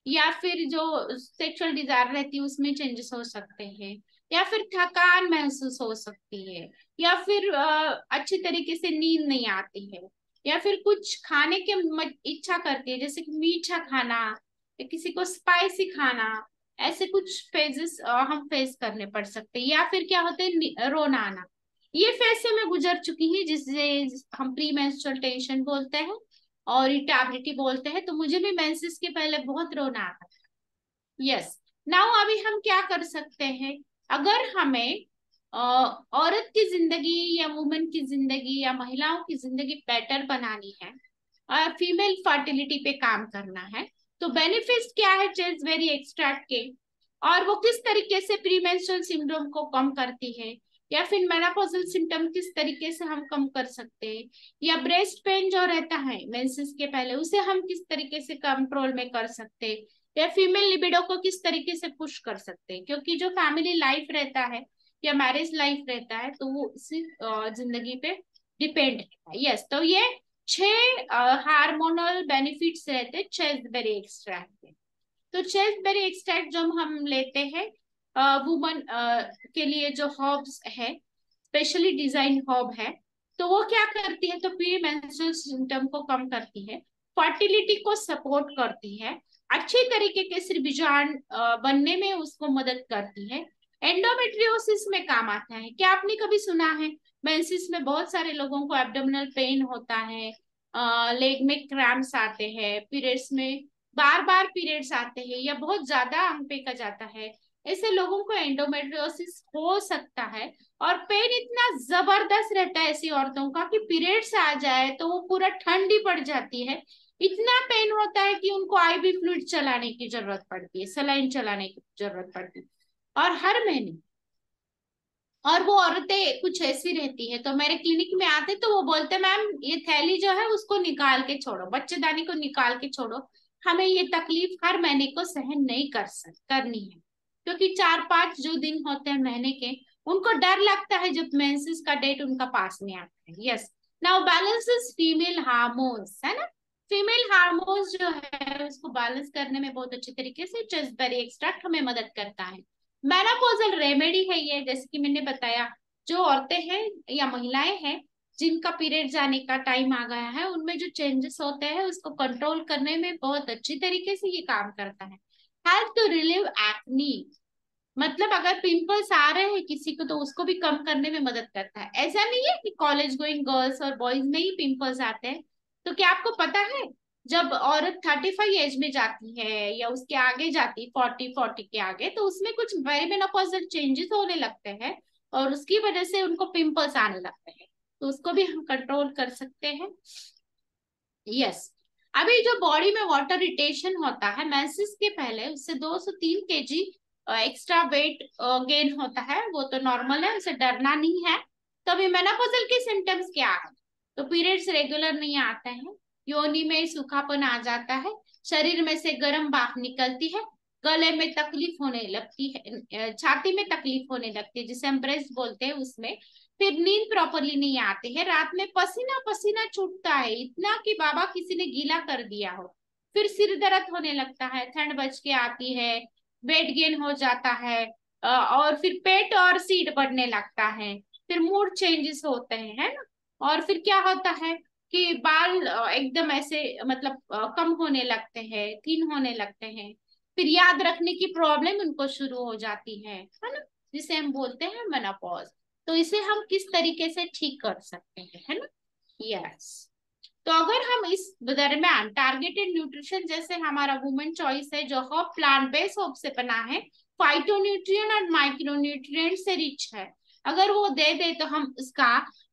या फिर जो सेक्सुअल डिजायर रहती है उसमें चेंजेस हो सकते हैं, या फिर थकान महसूस हो सकती है, या फिर अच्छी तरीके से नींद नहीं आती है, या फिर कुछ खाने की इच्छा करती है, जैसे कि मीठा खाना या किसी को स्पाइसी खाना। ऐसे कुछ फेजेस हम फेस करने पड़ सकते हैं। या फिर क्या होते हैं, रोना आना। ये फेज से मैं गुजर चुकी हूँ, जिसे हम प्री मेंस्ट्रुअल टेंशन बोलते हैं और इरिटेबिलिटी बोलते हैं। तो मुझे भी मेंसेस के पहले बहुत रोना आता था। यस, नाउ अभी हम क्या कर सकते हैं, अगर हमें औरत की जिंदगी या वुमेन की जिंदगी या महिलाओं की जिंदगी बेटर बनानी है और फीमेल फर्टिलिटी पे काम करना है, तो बेनिफिट्स क्या है चेस्टबेरी एक्सट्रैक्ट के, और वो किस तरीके से प्री मेंस्ट्रुअल सिंड्रोम को कम करती है, या फिर मेनोपॉजल सिम्टम किस तरीके से हम कम कर सकते हैं, या ब्रेस्ट पेन जो रहता है मेंसेस के पहले उसे हम किस तरीके से कंट्रोल में कर सकते हैं, या फीमेल लिबिडो को किस तरीके से पुश कर सकते हैं, क्योंकि जो फैमिली लाइफ रहता है या मैरिज लाइफ रहता है तो वो इसी जिंदगी पे डिपेंड रहता है। यस, तो ये 6 हार्मोनल बेनिफिट्स रहते हैं चेस्टबेरी एक्सट्रैक्ट के। तो चेस्टबेरी एक्सट्रैक्ट जब हम लेते हैं वुमन के लिए, जो हर्ब्स है स्पेशली डिजाइन हर्ब है, तो वो क्या करती है, तो प्री मेंस्ट्रुअल सिम्टम को कम करती है, फर्टिलिटी को सपोर्ट करती है, अच्छी तरीके के सिर बीजांड बनने में उसको मदद करती है, एंडोमेट्रियोसिस में काम आता है। क्या आपने कभी सुना है, मेंसेस में बहुत सारे लोगों को एब्डोमिनल पेन होता है, लेग में क्रैम्प्स आते हैं, पीरियड्स में बार बार पीरियड्स आते हैं, या बहुत ज्यादा अंग फेंका जाता है, ऐसे लोगों को एंडोमेट्रियोसिस हो सकता है। और पेन इतना जबरदस्त रहता है ऐसी औरतों का कि पीरियड्स आ जाए तो वो पूरा ठंडी पड़ जाती है। इतना पेन होता है कि उनको आईवी फ्लूइड चलाने की जरूरत पड़ती है, सलाइन चलाने की जरूरत पड़ती है, और हर महीने। और वो औरतें कुछ ऐसी रहती है तो मेरे क्लिनिक में आते तो वो बोलते मैम ये थैली जो है उसको निकाल के छोड़ो, बच्चेदानी को निकाल के छोड़ो, हमें ये तकलीफ हर महीने को सहन नहीं करनी है। क्योंकि 4-5 जो दिन होते हैं महीने के, उनको डर लगता है जब मेंसेस का डेट उनका पास में आता है। Yes, now balances female hormones, है ना। फीमेल हार्मोन्स जो है उसको बैलेंस करने में बहुत अच्छे तरीके से चेस्टबेरी एक्सट्रैक्ट हमें मदद करता है। मेनोपॉजल रेमेडी है ये, जैसे कि मैंने बताया, जो औरतें हैं या महिलाएं हैं जिनका पीरियड जाने का टाइम आ गया है, उनमें जो चेंजेस होते हैं उसको कंट्रोल करने में बहुत अच्छी तरीके से ये काम करता है। हेल्प टू रिलीव एक्नी, मतलब अगर पिंपल्स आ रहे हैं किसी को तो उसको भी कम करने में मदद करता है। ऐसा नहीं है कि कॉलेज गोइंग गर्ल्स और बॉयज में ही पिंपल्स आते हैं। तो क्या आपको पता है, जब औरत 35 एज में जाती है या उसके आगे जाती है, 40 के आगे, तो उसमें कुछ पेरिमेनोपॉजल चेंजेस होने लगते हैं और उसकी वजह से उनको पिंपल्स आने लगते हैं। तो उसको भी हम कंट्रोल कर सकते हैं। यस, अभी जो बॉडी में वाटर रिटेशन होता है मेंसेस के पहले, उससे 2 से 3 kg एक्स्ट्रा वेट गेन होता है, वो तो नॉर्मल है, उसे डरना नहीं है। तो अभी मेनोपॉजल के सिम्टम्स क्या है, तो पीरियड्स रेगुलर नहीं आते हैं, योनि में सूखापन आ जाता है, शरीर में से गर्म भाप निकलती है, गले में तकलीफ होने लगती है, छाती में तकलीफ होने लगती है जिसे हम ब्रेस्ट बोलते हैं उसमें, फिर नींद प्रॉपरली नहीं आती है, रात में पसीना पसीना छूटता है इतना कि बाबा किसी ने गीला कर दिया हो, फिर सिर दर्द होने लगता है, ठंड बच के आती है, वेट गेन हो जाता है, और फिर पेट और सीट बढ़ने लगता है, फिर मूड चेंजेस होते हैं, है ना। और फिर क्या होता है कि बाल एकदम ऐसे मतलब कम होने लगते हैं, थिन होने लगते हैं, फिर याद रखने की प्रॉब्लम उनको शुरू हो जाती है ना, जिसे हम बोलते हैं मेनोपॉज। तो इसे हम किस तरीके से ठीक कर सकते हैं, है ना। यस, तो अगर हम इस दरमियान टारगेटेड न्यूट्रिशन, जैसे हमारा वुमेन चॉइस है जो हर्ब प्लांट बेस्ड होप से बना है, फाइटोन्यूट्रिएंट और माइक्रोन्यूट्रिएंट से रिच है, अगर वो दे दे तो हम उसका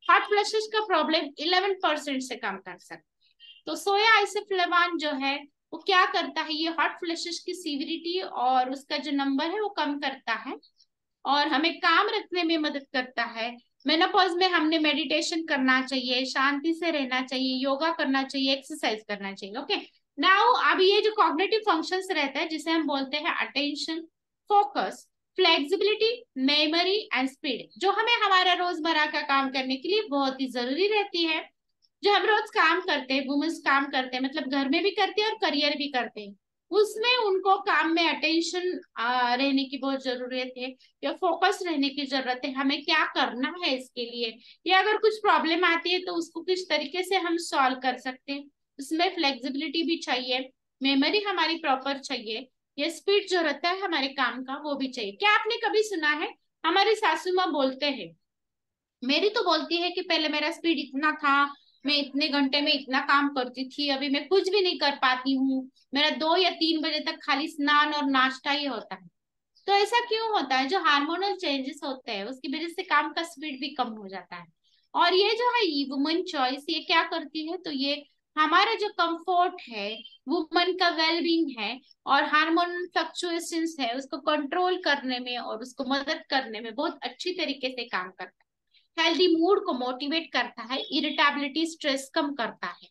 हॉट फ्लैशेस का प्रॉब्लम 11% से कम कर सकते हैं। तो सोया आइसोफ्लेवान जो है वो क्या करता है, ये हॉट फ्लैशेस की सीविरिटी और उसका जो नंबर है वो कम करता है और हमें काम रखने में मदद करता है। मेनोपॉज में हमने मेडिटेशन करना चाहिए, शांति से रहना चाहिए, योगा करना चाहिए, एक्सरसाइज करना चाहिए। ओके, नाउ अब ये जो कॉग्निटिव फंक्शंस रहता है जिसे हम बोलते हैं attention, focus, flexibility, memory and speed, जो हमें हमारा रोजमर्रा का काम करने के लिए बहुत ही जरूरी रहती है, जो हम रोज काम करते हैं, वुमेन्स काम करते हैं, मतलब घर में भी करते हैं और करियर भी करते हैं, उसमें उनको काम में अटेंशन रहने की बहुत जरूरत है, या फोकस रहने की जरूरत है, हमें क्या करना है इसके लिए, या अगर कुछ प्रॉब्लम आती है तो उसको किस तरीके से हम सॉल्व कर सकते हैं। उसमें फ्लेक्सिबिलिटी भी चाहिए, मेमोरी हमारी प्रॉपर चाहिए, ये स्पीड जो रहता है हमारे काम का वो भी चाहिए। क्या आपने कभी सुना है, हमारी सासू माँ बोलते हैं, मेरी तो बोलती है कि पहले मेरा स्पीड इतना था, मैं इतने घंटे में इतना काम करती थी, अभी मैं कुछ भी नहीं कर पाती हूँ, मेरा 2 या 3 बजे तक खाली स्नान और नाश्ता ही होता है। तो ऐसा क्यों होता है, जो हार्मोनल चेंजेस होते हैं उसकी वजह से काम का स्पीड भी कम हो जाता है। और ये जो है वुमन चॉइस ये क्या करती है, तो ये हमारा जो कंफर्ट है, वुमन का वेलबींग है और हार्मोनल फ्लक्चुएशंस है उसको कंट्रोल करने में और उसको मदद करने में बहुत अच्छी तरीके से काम करता है। हेल्दी मूड को मोटिवेट करता है, इरिटेबिलिटी स्ट्रेस कम करता है।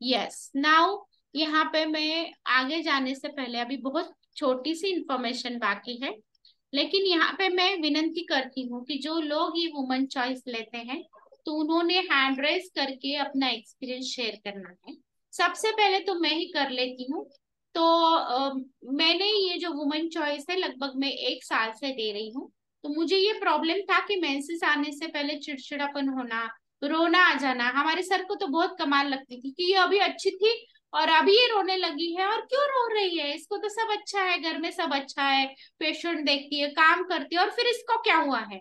यस, नाउ यहाँ पे मैं आगे जाने से पहले अभी बहुत छोटी सी इंफॉर्मेशन बाकी है, लेकिन यहाँ पे मैं विनती करती हूँ कि जो लोग ये वुमन चॉइस लेते हैं तो उन्होंने हैंड रेस करके अपना एक्सपीरियंस शेयर करना है। सबसे पहले तो मैं ही कर लेती हूँ। तो मैंने ये जो वुमन चॉइस है लगभग मैं 1 साल से दे रही हूँ। तो मुझे ये प्रॉब्लम था कि मेंसेस आने से पहले चिड़चिड़ापन होना, रोना आ जाना, हमारे सर को तो बहुत कमाल लगती थी कि ये अभी अच्छी थी और अभी ये रोने लगी है, और क्यों रो रही है, इसको तो सब अच्छा है, घर में सब अच्छा है, पेशेंट देखती है, काम करती है, और फिर इसको क्या हुआ है,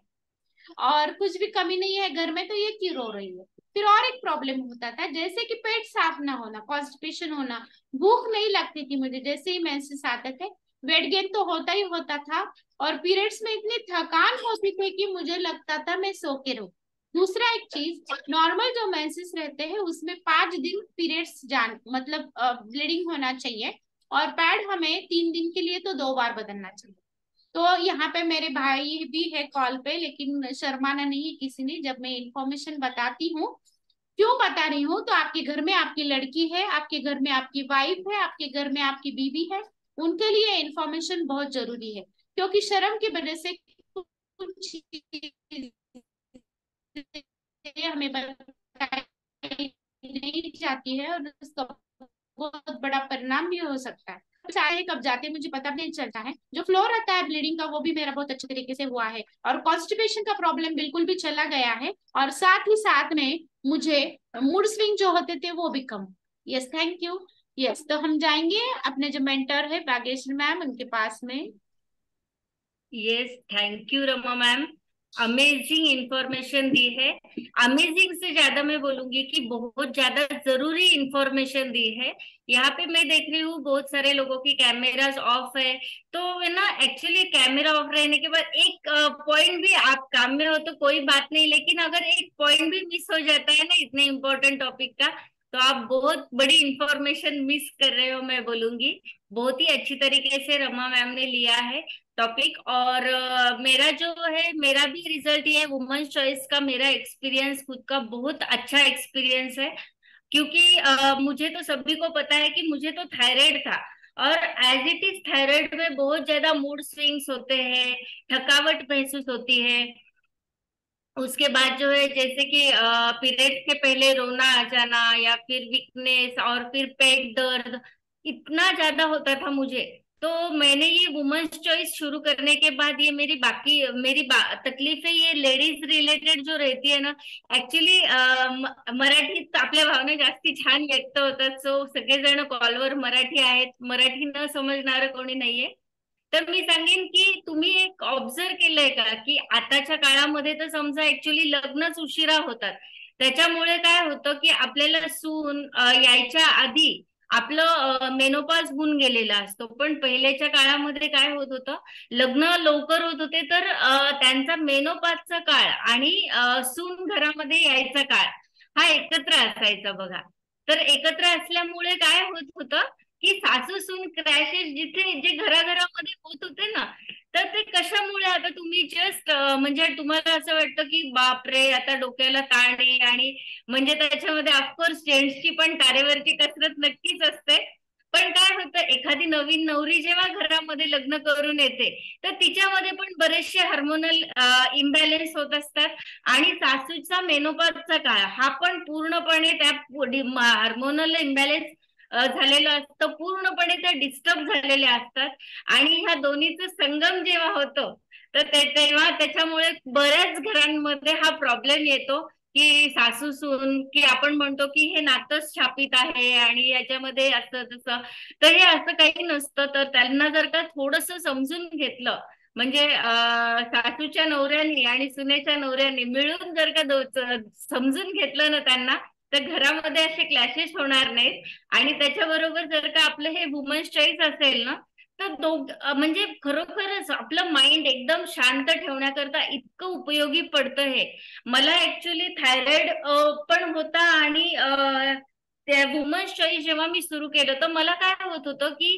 और कुछ भी कमी नहीं है घर में, तो ये क्यों रो रही है। फिर और एक प्रॉब्लम होता था जैसे कि पेट साफ ना होना, कॉन्स्टिपेशन होना, भूख नहीं लगती थी मुझे जैसे ही मेंसेस आते थे, वेट गेन तो होता ही होता था, और पीरियड्स में इतनी थकान होती थी कि मुझे लगता था मैं सो के रहूं। दूसरा एक चीज, नॉर्मल जो मेंसेस रहते हैं उसमें 5 दिन पीरियड्स जान मतलब ब्लीडिंग होना चाहिए, और पैड हमें 3 दिन के लिए तो 2 बार बदलना चाहिए। तो यहाँ पे मेरे भाई भी है कॉल पे, लेकिन शर्माना नहीं है किसी ने जब मैं इंफॉर्मेशन बताती हूँ। क्यों बता रही हूँ, तो आपके घर में आपकी लड़की है, आपके घर में आपकी वाइफ है, आपके घर में आपकी बीवी है, उनके लिए इंफॉर्मेशन बहुत जरूरी है। क्योंकि शर्म की वजह से कुछ चीजें हमें बताई नहीं जाती है, और उसका बहुत बड़ा परिणाम भी हो सकता है। चाहे कब जाते हैं मुझे पता भी नहीं चलता है। जो फ्लो रहता है ब्लीडिंग का वो भी मेरा बहुत अच्छे तरीके से हुआ है, और कॉन्स्टिपेशन का प्रॉब्लम बिल्कुल भी चला गया है, और साथ ही साथ में मुझे मूड स्विंग जो होते थे वो भी कम। Yes, thank you. यस, तो हम जाएंगे अपने जो मेंटर है भाग्यश्री मैम उनके पास में। Yes, thank you Rama ma'am. Amazing information दी है। अमेजिंग से ज्यादा मैं बोलूंगी कि बहुत ज्यादा जरूरी इंफॉर्मेशन दी है। यहाँ पे मैं देख रही हूँ बहुत सारे लोगों की कैमरास ऑफ है। तो है ना, एक्चुअली कैमरा ऑफ रहने के बाद एक पॉइंट भी, आप काम में हो तो कोई बात नहीं, लेकिन अगर एक पॉइंट भी मिस हो जाता है ना इतने इम्पोर्टेंट टॉपिक का, तो आप बहुत बड़ी इंफॉर्मेशन मिस कर रहे हो मैं बोलूंगी। बहुत ही अच्छी तरीके से रमा मैम ने लिया है टॉपिक। और मेरा जो है, मेरा भी रिजल्ट ये है वुमेन्स चॉइस का। मेरा एक्सपीरियंस खुद का बहुत अच्छा एक्सपीरियंस है, क्योंकि मुझे तो सभी को पता है कि मुझे तो थायराइड था। और एज इट इज थायराइड में बहुत ज्यादा मूड स्विंग्स होते हैं, थकावट महसूस होती है। उसके बाद जो है जैसे कि पीरियड्स के पहले रोना आ जाना, या फिर वीकनेस, और फिर पेट दर्द इतना ज्यादा होता था मुझे। तो मैंने ये वुमेन्स चॉइस शुरू करने के बाद ये तकलीफें ये लेडीज रिलेटेड जो रहती है ना, ऍक्च्युली मराठीत आपल्या भावना जास्ती छान व्यक्त होतात. सो सगळेजण कॉलवर मराठी आहेत, मराठी न समजणारं कोणी नाहीये. तर मी सांगेन की तुम्ही एक ऑब्झर्व केलंय का की आताच्या काळामध्ये तर समजा ऍक्च्युली लग्नच उशिरा होतात. त्याच्यामुळे काय होतं की आपल्याला सून यायच्या आधी आपलं मेनोपॉज होऊन गेलेला असतो. पण पहिल्याच्या काळामध्ये काय होत होतं, लग्न लवकर होत होते तर त्यांचा मेनोपॉजचा काळ आणि सून घरामध्ये यायचा काळ हा एकत्र असायचा बघा. तर एकत्र असल्यामुळे काय होत होतं की सासू सून क्रॅशेस जिथे जे घराघरामध्ये होत होते ना, तर ते कशामुळे, आता तुम्ही जस्ट म्हणजे तुम्हाला असं वाटतं की बापरे आता डोक्याला ताण आहे, आणि म्हणजे त्याच्यामध्ये ऑफकोर्स जेंट्सची पण तारेवरची कसरत नक्कीच असते. पण काय होतं, एखादी नवीन नवरी जेव्हा घरामध्ये लग्न करून येते, तर तिच्यामध्ये पण बरेचसे हार्मोनल इम्बॅलेन्स होत असतात. आणि सासूचा मेनोपॉजचा काळ हा पण पूर्णपणे त्या हार्मोनल इम्बॅलेन्स झालेलं असतं, पूर्णपणे त्या डिस्टर्ब झालेल्या असतात. आणि ह्या दोन्हीचा संगम जेव्हा होतो, तर तेव्हा त्याच्यामुळे बऱ्याच घरांमध्ये हा प्रॉब्लेम येतो की सासू सून, की आपण म्हणतो की हे नातंच शापित आहे आणि याच्यामध्ये असं तसं. तर हे असं काही नसतं. तर त्यांना जर का थोडस समजून घेतलं, म्हणजे सासूच्या नवऱ्यानी आणि सुनेच्या नवऱ्यानी मिळून जर का समजून घेतलं ना त्यांना, तर घरामध्ये असे क्लॅशेस होणार नाहीत. आणि त्याच्याबरोबर जर का आपलं हे वुमन्स चॉईस असेल ना, तर म्हणजे खरोखरच आपलं माइंड एकदम शांत ठेवण्याकरता इतकं उपयोगी पडतं हे. मला ऍक्च्युली थायरॉइड पण होता, आणि त्या वुमन्स चॉईस जेव्हा मी सुरू केलं तर मला काय होत होतं की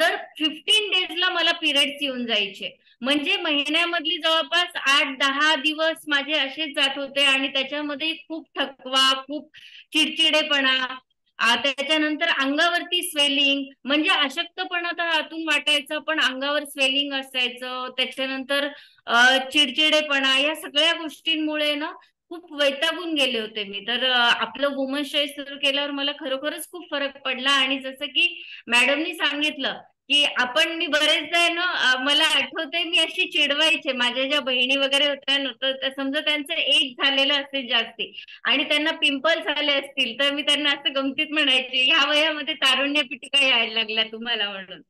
दर 15 डेजला मला पिरियड्स येऊन जायचे. म्हणजे महिन्यामधली जवळपास 8-10 दिवस माझे असेच जात होते, आणि त्याच्यामध्ये खूप थकवा, खूप चिडचिडेपणा, त्याच्यानंतर अंगावरती स्वेलिंग, म्हणजे अशक्तपणा तर आतून वाटायचं, पण अंगावर स्वेलिंग असायचं. त्याच्यानंतर चिडचिडेपणा, या सगळ्या गोष्टींमुळे ना खूप वैतागून गेले होते मी. तर आपलं वुमन्स चॉईस सुरू केल्यावर मला खरोखरच खूप फरक पडला. आणि जसं की मॅडमनी सांगितलं की मी बरेचदा आहे ना, मला आठवतंय मी अशी चिडवायचे माझ्या ज्या बहिणी वगैरे होत्या ना, तर समजा त्यांचं एज झालेलं असेल जास्ती आणि त्यांना पिंपल्स आले असतील, तर मी त्यांना असं गमतीत म्हणायचे, ह्या वयामध्ये तारुण्य पिटिका यायला लागल्या तुम्हाला म्हणून.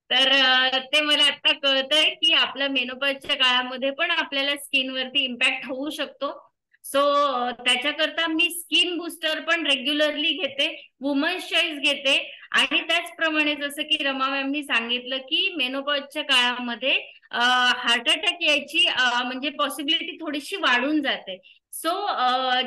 तर ते मला आता कळतंय की आपल्या मेनोपॉजच्या काळामध्ये पण आपल्याला स्किनवरती इम्पॅक्ट होऊ शकतो. सो त्याच्याकरता मी स्किन बुस्टर पण रेग्युलरली घेते, वुमन्स चॉईस घेते. आणि त्याचप्रमाणे जसं की रमा मॅमनी सांगितलं की मेनोपॉजच्या काळामध्ये हार्ट अटॅक यायची म्हणजे पॉसिबिलिटी थोडीशी वाढून जाते. सो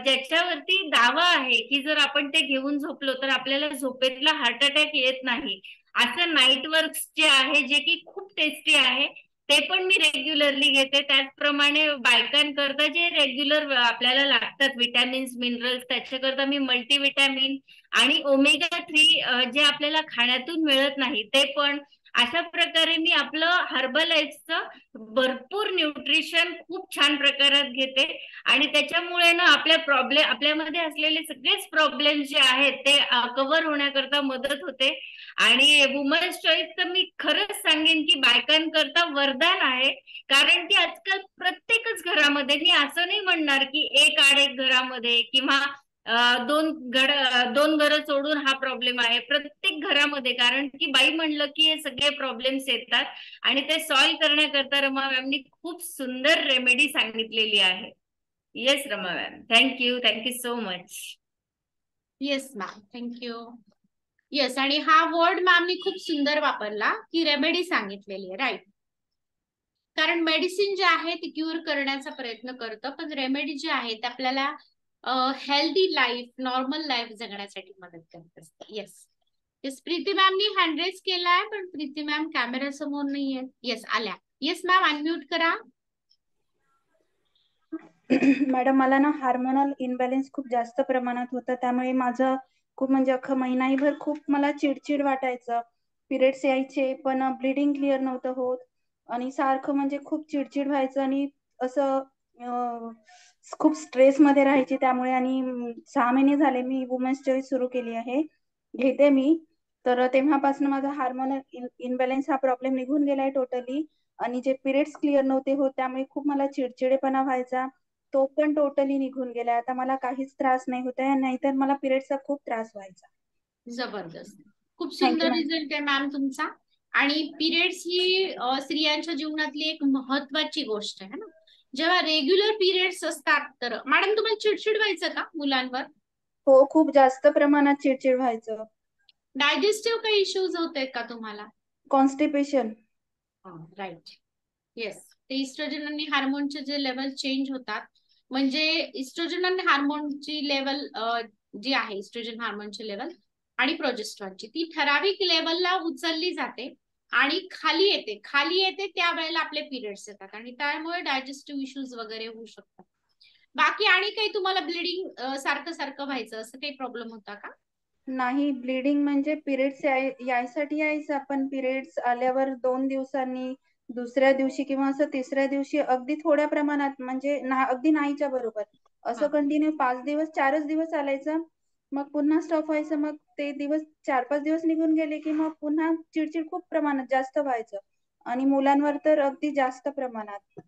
ज्याच्यावरती दावा आहे की जर आपण ते घेऊन झोपलो तर आपल्याला झोपेतला हार्ट अटॅक येत नाही, असं नाईट वर्क्स जे आहे जे की खूप टेस्टी आहे ते पण मी रेग्युलरली घेते. त्याचप्रमाणे बायकांकरता जे रेग्युलर आपल्याला लागतात विटॅमिन्स मिनरल्स, त्याच्याकरता मी मल्टीविटॅमिन आणि ओमेगा 3 जे आपल्याला खाण्यातून मिळत नाही ते पण. अशा प्रकारे मी आपलं हर्बलाइफचं भरपूर न्यूट्रिशन खूप छान प्रकारात घेते. आणि त्याच्यामुळे ना आपल्यामध्ये असलेले सगळेच प्रॉब्लेम जे आहेत ते कव्हर होण्याकरता मदत होते. आणि वुमन्स चॉईस तर मी खरंच सांगेन की बायकांकरता वरदान आहे. कारण की आजकाल प्रत्येकच घरामध्ये, मी असं नाही म्हणणार की एक आड एक घरामध्ये किंवा दोन घरं सोडून हा प्रॉब्लेम आहे, प्रत्येक घरामध्ये. कारण की बाई म्हणलं की हे सगळे प्रॉब्लेम्स येतात आणि ते सॉल्व्ह करण्याकरता रमा मॅमनी खूप सुंदर रेमेडी सांगितलेली आहे. Yes Rama ma'am, thank you, thank you so much. Yes ma'am, thank you. Yes, आणि हा वर्ड मॅमनी खूप सुंदर वापरला की रेमेडी सांगितलेली आहे, राईट. कारण मेडिसिन जे आहे ते क्यूर करण्याचा प्रयत्न करतं, पण रेमेडी जे आहे ते आपल्याला हेल्दी लाईफ, नॉर्मल लाईफ जगण्यासाठी मदत करत असते. येस येस, प्रीती मॅमनी हँड रेज केलाय पण प्रीती मॅम कॅमेरा समोर नाहीये. येस, आल्या. येस मॅम, अनम्यूट करा. मॅडम, मला ना हार्मोनल इनबॅलेन्स खूप जास्त प्रमाणात होतं, त्यामुळे माझं खूप म्हणजे अख्खं महिनाभर खूप मला चिडचिड वाटायचं. पिरियड्स यायचे पण ब्लिडिंग क्लिअर नव्हतं होत आणि सारखं म्हणजे खूप चिडचिड व्हायचं आणि असं खूप स्ट्रेस मध्ये राहायची. त्यामुळे आणि 6 महिने झाले मी वुमन्स चॉईस सुरू केली आहे, घेते मी. तर तेव्हापासून माझा हार्मोनल इनबॅलेन्स हा प्रॉब्लेम निघून गेलाय टोटली. आणि जे पिरियड्स क्लिअर नव्हते होत त्यामुळे खूप मला चिडचिडेपणा व्हायचा, तो पण टोटली निघून गेलाय. आता मला काहीच त्रास नाही होत आहे, नाहीतर मला पिरियडचा खूप त्रास व्हायचा. जबरदस्त, खूप सुंदर रिझल्ट आहे मॅम तुमचा. आणि पिरियड्स ही स्त्रियांच्या जीवनातली एक महत्वाची गोष्ट आहे ना. जेव्हा रेग्युलर पिरियड्स असतात तर मॅडम तुम्हाला चिडचिड व्हायचं का मुलांवर? हो, खूप जास्त प्रमाणात चिडचिड व्हायचं. डायजेस्टिव्ह काही इश्यूज होत आहेत का तुम्हाला? कॉन्स्टिपेशन. राईट. येस, ते इस्ट्रोजन आणि हार्मोनचे जे लेवल चेंज होतात, म्हणजे इस्ट्रोजन आणि हार्मोनची लेवल जी आहे, इस्ट्रोजन हार्मोनची लेवल आणि प्रोजेस्ट्रॉनची, ती ठराविक लेवलला उचलली जाते आणि खाली येते त्यावेळेला आपले पिरियड्स येतात आणि त्यामुळे डायजेस्टिव्ह इश्यूज वगैरे होऊ शकतात. बाकी आणि काही तुम्हाला ब्लिडिंग सारखं सारखं व्हायचं असं काही प्रॉब्लेम होता का? नाही, ब्लिडिंग म्हणजे पिरियड्स यायसाठी यायचं, पण पिरियड्स आल्यावर 2 दिवसांनी, दुसऱ्या दिवशी किंवा असं तिसऱ्या दिवशी अगदी थोड्या प्रमाणात, म्हणजे अगदी नाहीच्या बरोबर. असं कंटिन्यू 5 दिवस 4च दिवस चालायचं, मग पुन्हा स्टॉप व्हायचं. मग ते दिवस 4-5 दिवस निघून गेले की मग पुन्हा चिडचिड खूप प्रमाणात जास्त व्हायचं आणि मुलांवर तर अगदी जास्त प्रमाणात.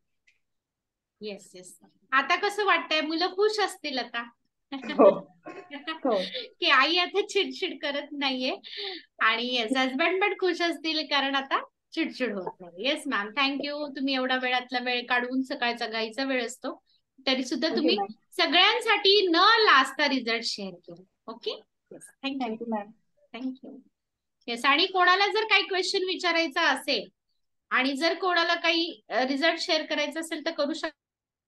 येस येस, आता कसं वाटतंय? मुलं खुश असतील आता हो हो. की आई आता चिडचिड करत नाहीये. आणि येस, हजबंड पण खुश असतील कारण आता चिडचिड होत नाही. Yes ma'am, thank you. तुम्ही एवढा वेळातला वेळ काढून, सकाळचा गाईचा वेळ असतो तरी सुद्धा तुम्ही सगळ्यांसाठी न लाजता रिझल्ट शेअर केले. Okay, thank you ma'am. Thank you. Yes, आणि कोणाला जर काही क्वेश्चन विचारायचा असेल आणि जर कोणाला काही रिझल्ट शेअर करायचा असेल तर करू शकता.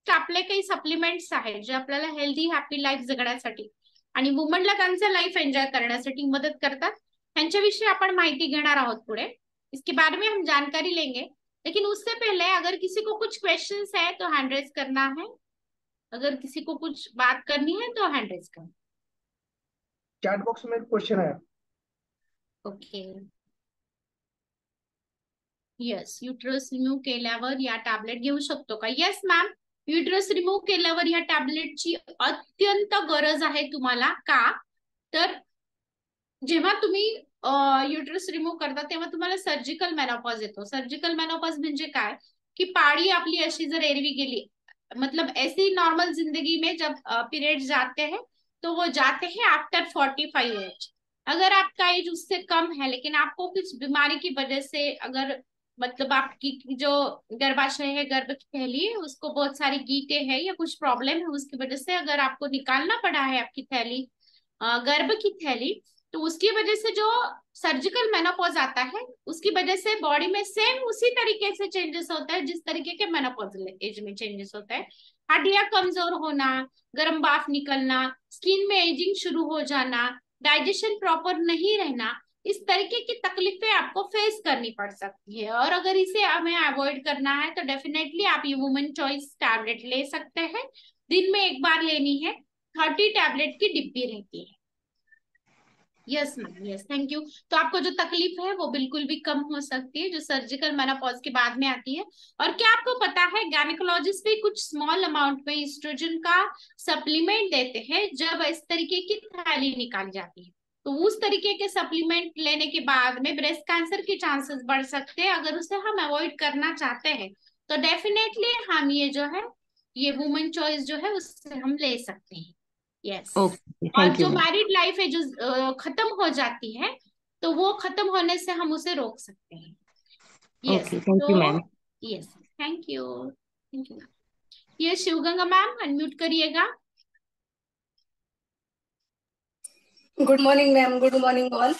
आपले काही सप्लिमेंट्स आहेत जे आपल्याला हेल्दी हॅपी लाईफ जगण्यासाठी आणि वुमनला त्यांचं लाईफ एंजॉय करण्यासाठी मदत करतात, त्यांच्याविषयी आपण माहिती घेणार आहोत पुढे. इसके बारे में हम जानकारी लेंगे, लेकिन उससे पहले अगर किसी को कुछ क्वेश्चंस है तो हैंड रेज करना है. अगर किसी को कुछ बात करनी है तो हैंड रेज करना. चैट बॉक्स में क्वेश्चन है. ओके. येस, युट्रस रिमूव्ह केल्यावर या टॅबलेट घेऊ शकतो का? येस मॅम, युट्रस रिमूव्ह केल्यावर या टॅबलेटची अत्यंत गरज आहे तुम्हाला. का तर जेव्हा तुम्ही युट्रस रिमूव्ह करता तेव्हा तुम्हाला सर्जिकल मेनोपॉज येतो. सर्जिकल मेनोपॉज म्हणजे काय की पाळी आपली अशी जर एरवी गेली, मतलब ऐसी नॉर्मल जिंदगी में जब पीरियड जाते हैं तो वो जाते हैं आफ्टर 45 एज. अगर आपका एज उससे कम है लेकिन आपको कुछ बीमारी की वजह से अगर मतलब आपकी जो गर्भाशय है, गर्भ की थैली है, उसको बहुत सारी गीटे है या कुछ प्रॉब्लम है, उसकी वजह से अगर आपको निकालना पड़ा है आपकी थैली, गर्भ की थैली, तो उसकी वजह से जो सर्जिकल मेनोपॉज आता है, उसकी वजह से बॉडी में सेम उसी तरीके से चेंजेस होता है जिस तरीके के मेनोपॉजल एज में चेंजेस होता है। हड्डियां कमजोर होना, गर्म बाफ निकलना, स्किन में एजिंग शुरू हो जाना, डाइजेशन प्रॉपर नहीं रहना, इस तरीके की तकलीफें आपको फेस करनी पड़ सकती है। और अगर इसे हमें अवॉइड करना है तो डेफिनेटली आप ये वुमेन चॉइस टैबलेट ले सकते हैं। दिन में एक बार लेनी है, 30 टैबलेट की डिब्बी रहती है। Yes ma'am, yes, thank you. तो आपको जो तकलीफ है वो बिल्कुल भी कम हो सकती है जो सर्जिकल मेनोपॉज के बाद में आती है। और क्या आपको पता है गायनेकोलॉजिस्ट भी कुछ स्मॉल अमाउंट में एस्ट्रोजन का सप्लीमेंट देते हैं जब इस तरीके की थैली निकाली जाती है। तो उस तरीके के सप्लीमेंट लेने के बाद में ब्रेस्ट कैंसर के चांसेस बढ़ सकते हैं। अगर उसे हम अवॉइड करना चाहते हैं तो डेफिनेटली हम ये जो है, ये वुमेन चॉइस जो है उससे हम ले सकते हैं। यस। ओके, और थैंक यू जो मैम। मैरिड लाइफ है जो खत्म हो जाती है, तो वो खत्म होने से हम उसे रोक सकते हैं। Yes, okay, thank you ma'am. तो yes, thank you, thank you ma'am. ये शिवगंगा मैम अनम्यूट करिएगा। Good morning ma'am, good morning all.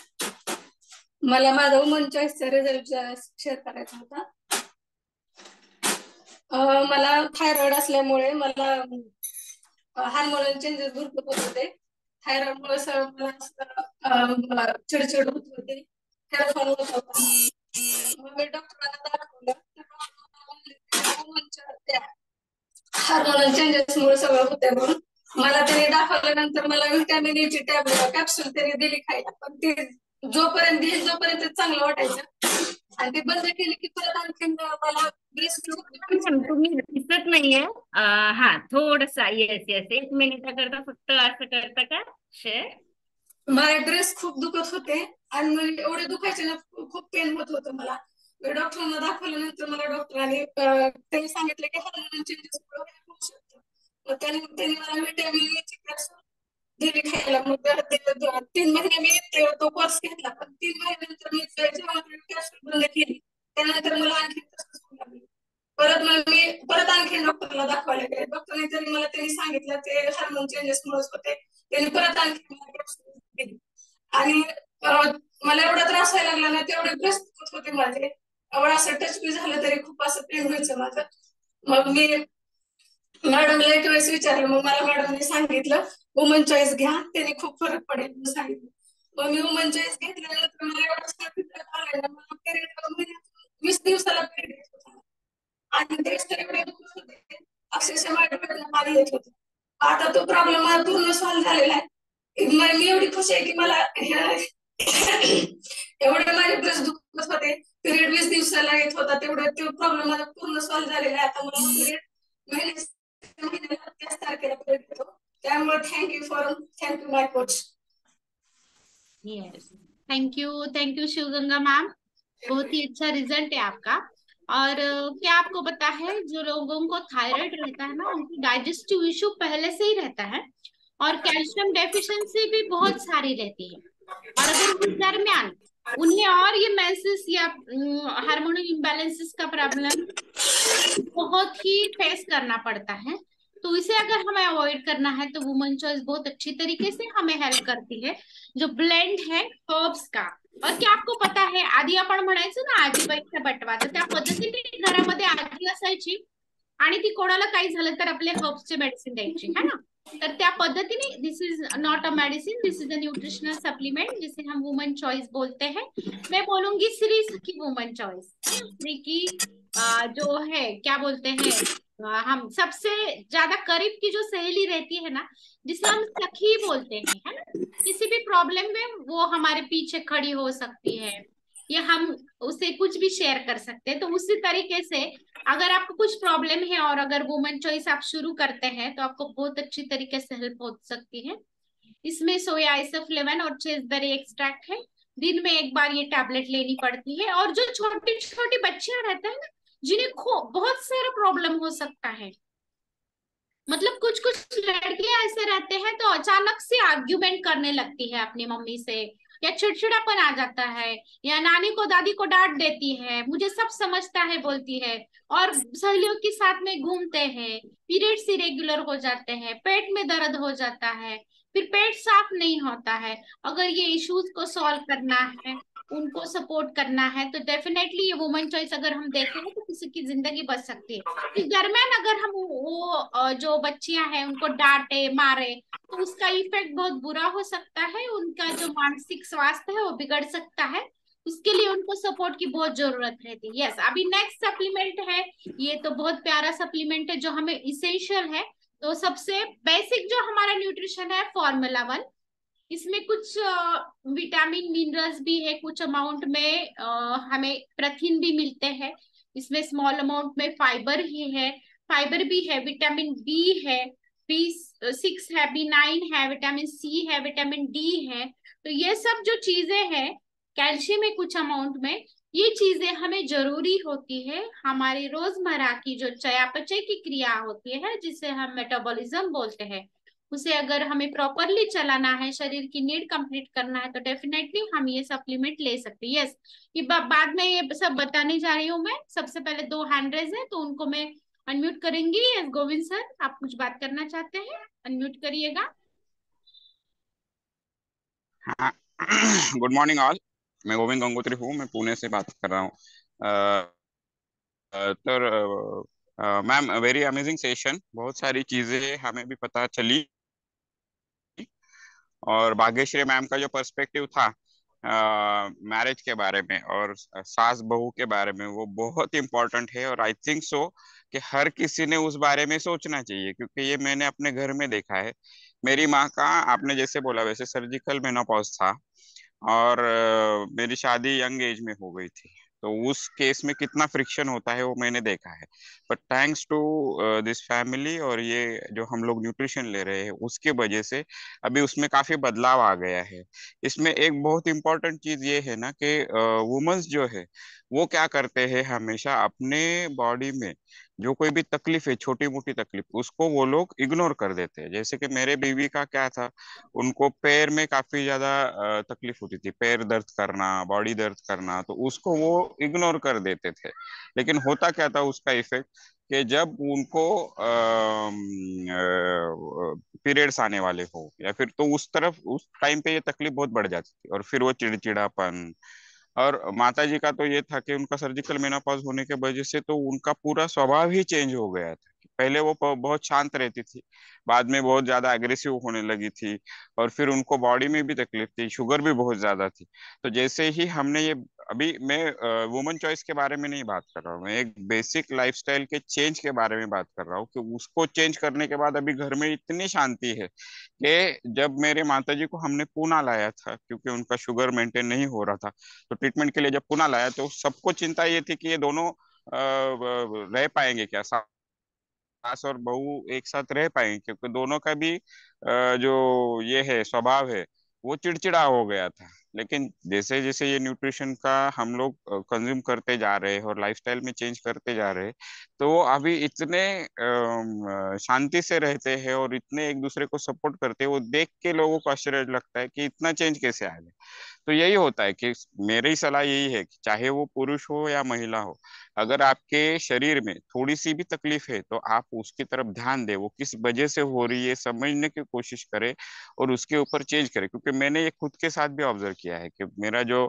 मला माझा वुमन चॉईसचा रिझल्ट शेअर करायचा होता. मला थायरॉइड असल्यामुळे मला हार्मोनल चेंजेस भरपूर होत होते. थायरॉइडमुळे मला चिडचिड होत होती, हेअरफॉल होत होता. मग मी डॉक्टरांना दाखवलं. हार्मोनल चेंजेसमुळे सगळं होते म्हणून मला त्यांनी दाखवल्यानंतर मला व्हिटॅमिन ई ची टॅबलेट कॅप्सूल त्यांनी दिली खायला. पण ती जोपर्यंत घेईल तोपर्यंत चांगलं वाटायचं, आणि ती बंद केली की परत आणखीन मला ब्रेस्ट मॅम तुम्ही दिसत नाहीये. हा थोडसा, येस येस, 1 मिनिट करता फक्त असं करता का शेअर. माझे ड्रेस खूप दुखत होते आणि मला एवढे दुखायचे ना, खूप पेन होत होतं मला. मी डॉक्टरांना दाखवल्यानंतर मला डॉक्टरांनी त्यांनी सांगितलं की हार्मोनल चेंजेस होऊ शकतं. मग त्यांनी मला व्हिटॅमिन ई ची कॅप्सूल दिली खायला. मग 3 महिने मी तो कोर्स घेतला, पण 3 महिन्यानंतर मी जेव्हा कॅप्सूल बंद केली त्यानंतर मला आणखी तसंच होऊ लागलं. परत आणखी डॉक्टरला दाखवायला गेले. डॉक्टरने तरी मला त्यांनी सांगितलं ते हार्मोन चेंजेस मुळेच होते. त्यांनी परत आणखी मला कॅप्सूल दिली आणि मला एवढा त्रास व्हायला लागला ना, तेवढे ब्रेस्ट दुखत होते माझे. एवढं असं टच बी झालं तरी खूप असं पेन व्हायचं माझं. मग मी मॅडमला एक वेळेस विचारलं, मग मला मॅडमने सांगितलं वुमन चॉईस घ्या, त्याने खूप फरक पडेल म्हणून सांगितलं. मग मी वुमन चॉईस घेतल्यानंतर मला एवढं फरक आला ना, मला पिरियड 20 दिवसाला पिरियड येत होता आणि ड्रेस तर एवढे दुखत होते, अक्षरशः माझ्या डोळ्यातनं पाणी येत होतं. आता तो प्रॉब्लेम मला पूर्ण सॉल्व्ह झालेला आहे. मी एवढी खुश आहे की मला एवढे माझे ब्रेस्ट दुखत होते, पिरियड 20 दिवसाला येत होता, तेवढं तो प्रॉब्लेम माझा पूर्ण सॉल्व्ह झालेला आहे. आता मला पिरियड महिन्याला 30 तारखेला पिरियड येतो. त्यामुळे thank you my coach. Yes, thank you Shivganga ma'am, बहुत ही अच्छा रिजल्ट है आपका। और क्या आपको पता है जो लोगों को थायराइड रहता है ना, उनकी डाइजेस्टिव इशू पहले से ही रहता है और कैल्शियम डेफिशिएंसी भी बहुत सारी रहती है। और अगर उस दरमियान उन्हें और ये मेंसेस या हार्मोनल इम्बैलेंसेस का प्रॉब्लम बहुत ही फेस करना पड़ता है, तो इसे अगर हमें अवॉइड करना है तो वुमन चॉइस बहुत अच्छी तरीके से हमें हेल्प करती है। जो ब्लेंड है हर्ब्स का, और क्या आपको पता है आधी आपण म्हणायचो ना आजीबाईचा बटवा, तर त्या पद्धतीने घरामध्ये आजी असायची आणि ती कोणाला काही झालं तर आपले हर्ब्सचे मेडिसिन द्यायची है ना। तर त्या पद्धतीने this is not a medicine, this is a nutritional supplement जिसे हम वुमन चॉइस बोलते हैं। मैं बोलूंगी श्री सखी वुमन चॉइस। श्री की जो है क्या बोलते हैं, हम सबसे ज्यादा करीब की जो सहेली रहती है ना, जिसे हम सखी बोलते हैं, है ना। किसी भी प्रॉब्लम में वो हमारे पीछे खड़ी हो सकती है या हम उसे कुछ भी शेयर कर सकते हैं। तो उसी तरीके से अगर आपको कुछ प्रॉब्लम है और अगर वुमन चॉइस आप शुरू करते हैं तो आपको बहुत अच्छी तरीके से हेल्प हो सकती है। इसमें सोया आइसोफ्लेवन और चेसबेरी एक्सट्रैक्ट है। दिन में एक बार ये टैबलेट लेनी पड़ती है। और जो छोटी छोटी बच्चियां रहते हैं ना, जिन्हें बहुत सारा प्रॉब्लम हो सकता है, मतलब कुछ लड़कियां ऐसे रहते हैं तो अचानक से आर्ग्यूमेंट करने लगती है अपनी मम्मी से, या चिड़चिड़ापन आ जाता है, या नानी को दादी को डांट देती है, मुझे सब समझता है बोलती है, और सहेलियों के साथ में घूमते हैं, पीरियड्स इरेगुलर हो जाते हैं, पेट में दर्द हो जाता है, फिर पेट साफ नहीं होता है। अगर ये इश्यूज को सॉल्व करना है, उनको सपोर्ट करना है, तो डेफिनेटली ये वुमेन चॉइस अगर हम देखें तो किसी की जिंदगी बच सकती है। इस दरम्यान अगर हम वो जो बच्चियां हैं उनको डांटे मारे तो उसका इफेक्ट बहुत बुरा हो सकता है, उनका जो मानसिक स्वास्थ्य है वो बिगड़ सकता है। उसके लिए उनको सपोर्ट की बहुत जरूरत रहती है। यस, अभी नेक्स्ट सप्लीमेंट है, ये तो बहुत प्यारा सप्लीमेंट है जो हमें इसेंशियल है। तो सबसे बेसिक जो हमारा न्यूट्रिशन है Formula 1, इसमें कुछ विटामिन मिनरल्स भी है, कुछ अमाउंट में हमें प्रोटीन भी मिलते हैं। इसमें स्मॉल अमाउंट में फाइबर ही है, फाइबर भी है, विटामिन बी है, B6 है, B9 है, विटामिन सी है, विटामिन डी है। तो ये सब जो चीजें हैं, कैल्शियम है कुछ अमाउंट में, ये चीजें हमें जरूरी होती है हमारी रोजमर्रा की जो चयापचय की क्रिया होती है, जिसे हम मेटाबॉलिज्म बोलते हैं, उसे अगर हमें प्रॉपरली चलाना है, शरीर की नीड कंप्लीट करना है, तो डेफिनेटली हम ये सप्लीमेंट ले सकते हैं। यस, ये बाद में ये सब बताने जा रही हूँ मैं। सबसे पहले 2 हैंड रेज है तो उनको मैं अनम्यूट करेंगी। यस गोविंद सर, आप कुछ बात करना चाहते हैं, अनम्यूट करिएगा। हाँ, गुड मॉर्निंग ऑल। मैं गोविंद गंगोत्री हूँ, मैं पुणे से बात कर रहा हूँ। तो मैम, वेरी अमेजिंग सेशन, बहुत सारी चीजें हमें भी पता चली, और भाग्यश्री मैम का जो पर्सपेक्टिव था मैरिज के बारे में और सास बहू के बारे में, वो बहुत इंपॉर्टेंट है। और आई थिंक सो कि हर किसी ने उस बारे में सोचना चाहिए, क्योंकि ये मैंने अपने घर में देखा है। मेरी माँ का, आपने जैसे बोला वैसे, सर्जिकल मेनोपॉज था, और मेरी शादी यंग एज में हो गई थी। तो उस केस में कितना फ्रिक्शन होता है वो मैंने देखा है। But thanks to this family, और ये जो हम लोग न्यूट्रिशन ले रहे हैं उसके वजह से अभी उसमें काफी बदलाव आ गया है। इसमें एक बहुत इंपॉर्टेंट चीज ये है ना कि वुमेन्स जो है वो क्या करते हैं, हमेशा अपने बॉडी में जो कोई भी तकलीफ है, छोटी मोटी तकलीफ, उसको वो लोग इग्नोर कर देते हैं। जैसे कि मेरे बीवी का क्या था, उनको पैर में काफी ज्यादा तकलीफ होती थी, पैर दर्द करना, बॉडी दर्द करना, तो उसको वो इग्नोर कर देते थे। लेकिन होता क्या था उसका इफेक्ट, कि जब उनको पीरियड्स आने वाले हो या फिर, तो उस तरफ उस टाइम पे ये तकलीफ बहुत बढ़ जाती थी, और फिर वो चिड़चिड़ापन। और माता जी का तो ये था कि उनका सर्जिकल मेनोपॉज होने के वजह से तो उनका पूरा स्वभाव ही चेंज हो गया था। पहले वो बहुत शांत रहती थी, बाद में बहुत ज्यादा एग्रेसिव होने लगी थी, और फिर उनको बॉडी में भी तकलीफ थी, शुगर भी बहुत ज्यादा थी। तो जैसे ही हमने ये, अभी मैं वुमन चॉइस के बारे में नहीं बात कर रहा हूँ, मैं एक बेसिक लाइफस्टाइल के चेंज के बारे में बात कर रहा हूँ, कि उसको चेंज करने के बाद अभी घर में इतनी शांति है कि जब मेरे माताजी को हमने पूना लाया था, क्योंकि उनका शुगर मेंटेन नहीं हो रहा था, तो ट्रीटमेंट के लिए जब पुणे लाया तो सबको चिंता ये थी कि ये दोनों रह पाएंगे क्या, सास और बहू एक साथ रह पाएंगे, क्योंकि दोनों का भी जो ये है स्वभाव है, वो चिड़चिड़ा हो गया था। लेकिन जैसे जैसे ये न्यूट्रिशन का हम लोग कंज्यूम करते जा रहे हैं और लाइफस्टाइल में चेंज करते जा रहे हैं, तो वो अभी इतने शांति से रहते हैं और इतने एक दूसरे को सपोर्ट करते हैं, वो देख के लोगों को आश्चर्य लगता है कि इतना चेंज कैसे आ गया। तो यही होता है कि मेरी सलाह यही है कि चाहे वो पुरुष हो या महिला हो, अगर आपके शरीर में थोड़ी सी भी तकलीफ है तो आप उसकी तरफ ध्यान दें, वो किस वजह से हो रही है समझने की कोशिश करें, और उसके ऊपर चेंज करें। क्योंकि मैंने ये खुद के साथ भी ऑब्जर्व किया है कि मेरा जो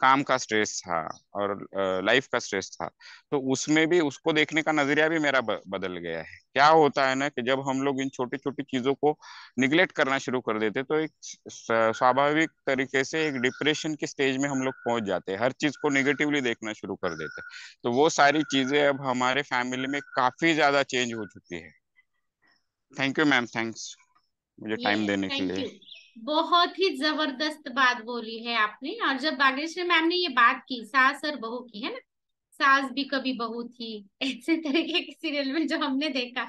काम का स्ट्रेस था और लाइफ का स्ट्रेस था, तो उसमें भी उसको देखने का नजरिया भी मेरा बदल गया है। क्या होता है ना कि जब हम लोग इन छोटी छोटी चीजों को निग्लेक्ट करना शुरू कर देते, तो एक स्वाभाविक तरीके से एक डिप्रेशन के स्टेज में हम लोग पहुंच जाते हैं, हर चीज को नेगेटिवली देखना शुरू कर देते हैं। तो वो सारी चीजें अब हमारे फैमिली में काफी ज्यादा चेंज हो चुकी है। थैंक यू मैम, थैंक्स मुझे टाइम देने के थैंक लिए। यू, बहुत ही जबरदस्त बात बोली है आपने। और जब भाग्यश्री मैम ने ये बात की सास और बहू की, है ना, सास भी कभी बहू थी, ऐसे तरीके के सीरियल में जो हमने देखा,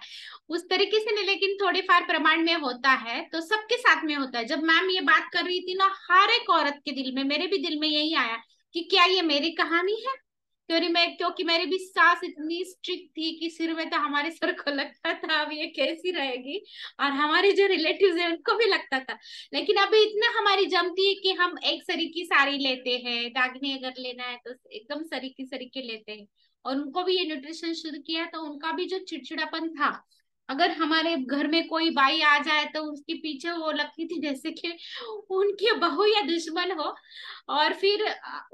उस तरीके से नहीं, लेकिन थोड़े फार प्रमाण में होता है, तो सबके साथ में होता है। जब मैम ये बात कर रही थी ना, हर एक औरत के दिल में, मेरे भी दिल में यही आया कि क्या ये मेरी कहानी है, क्योंकि मेरी भी सास इतनी स्ट्रिक्ट थी कि सिर में तो हमारे सर को लगता था अब ये कैसी रहेगी, और हमारे जो रिलेटिव्स है उनको भी लगता था। लेकिन अभी इतना हमारी जमती है कि हम एक सरी की साड़ी लेते हैं, दागिने अगर लेना है तो एकदम सरी के लेते हैं। और उनको भी ये न्यूट्रिशन शुरू किया तो उनका भी जो चिड़चिड़ापन था, अगर हमारे घर में कोई बाई आ जाए तो उसके पीछे वो लगती थी जैसे कि उनकी बहू या दुश्मन हो। और फिर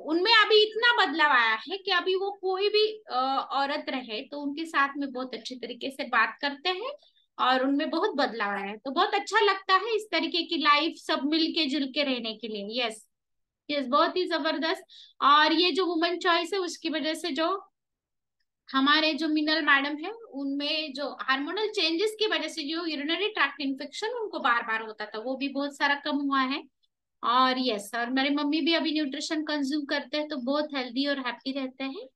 उनमें अभी इतना बदलाव आया है कि अभी वो कोई भी औरत रहे तो उनके साथ में बहुत अच्छे तरीके से बात करते हैं, और उनमें बहुत बदलाव आया है। तो बहुत अच्छा लगता है इस तरीके की लाइफ सब मिलके जुल के रहने के लिए। यस यस, बहुत ही जबरदस्त। और ये जो वुमेन चॉइस है उसकी वजह से जो हमारे जो मिनल मैडम है उनमें जो हार्मोनल चेंजेस की वजह से जो यूरिनरी ट्रैक्ट इन्फेक्शन उनको बार बार होता था वो भी बहुत सारा कम हुआ है। और यस, और मेरी मम्मी भी अभी न्यूट्रिशन कंज्यूम करते हैं तो बहुत हेल्दी और हैप्पी रहते हैं।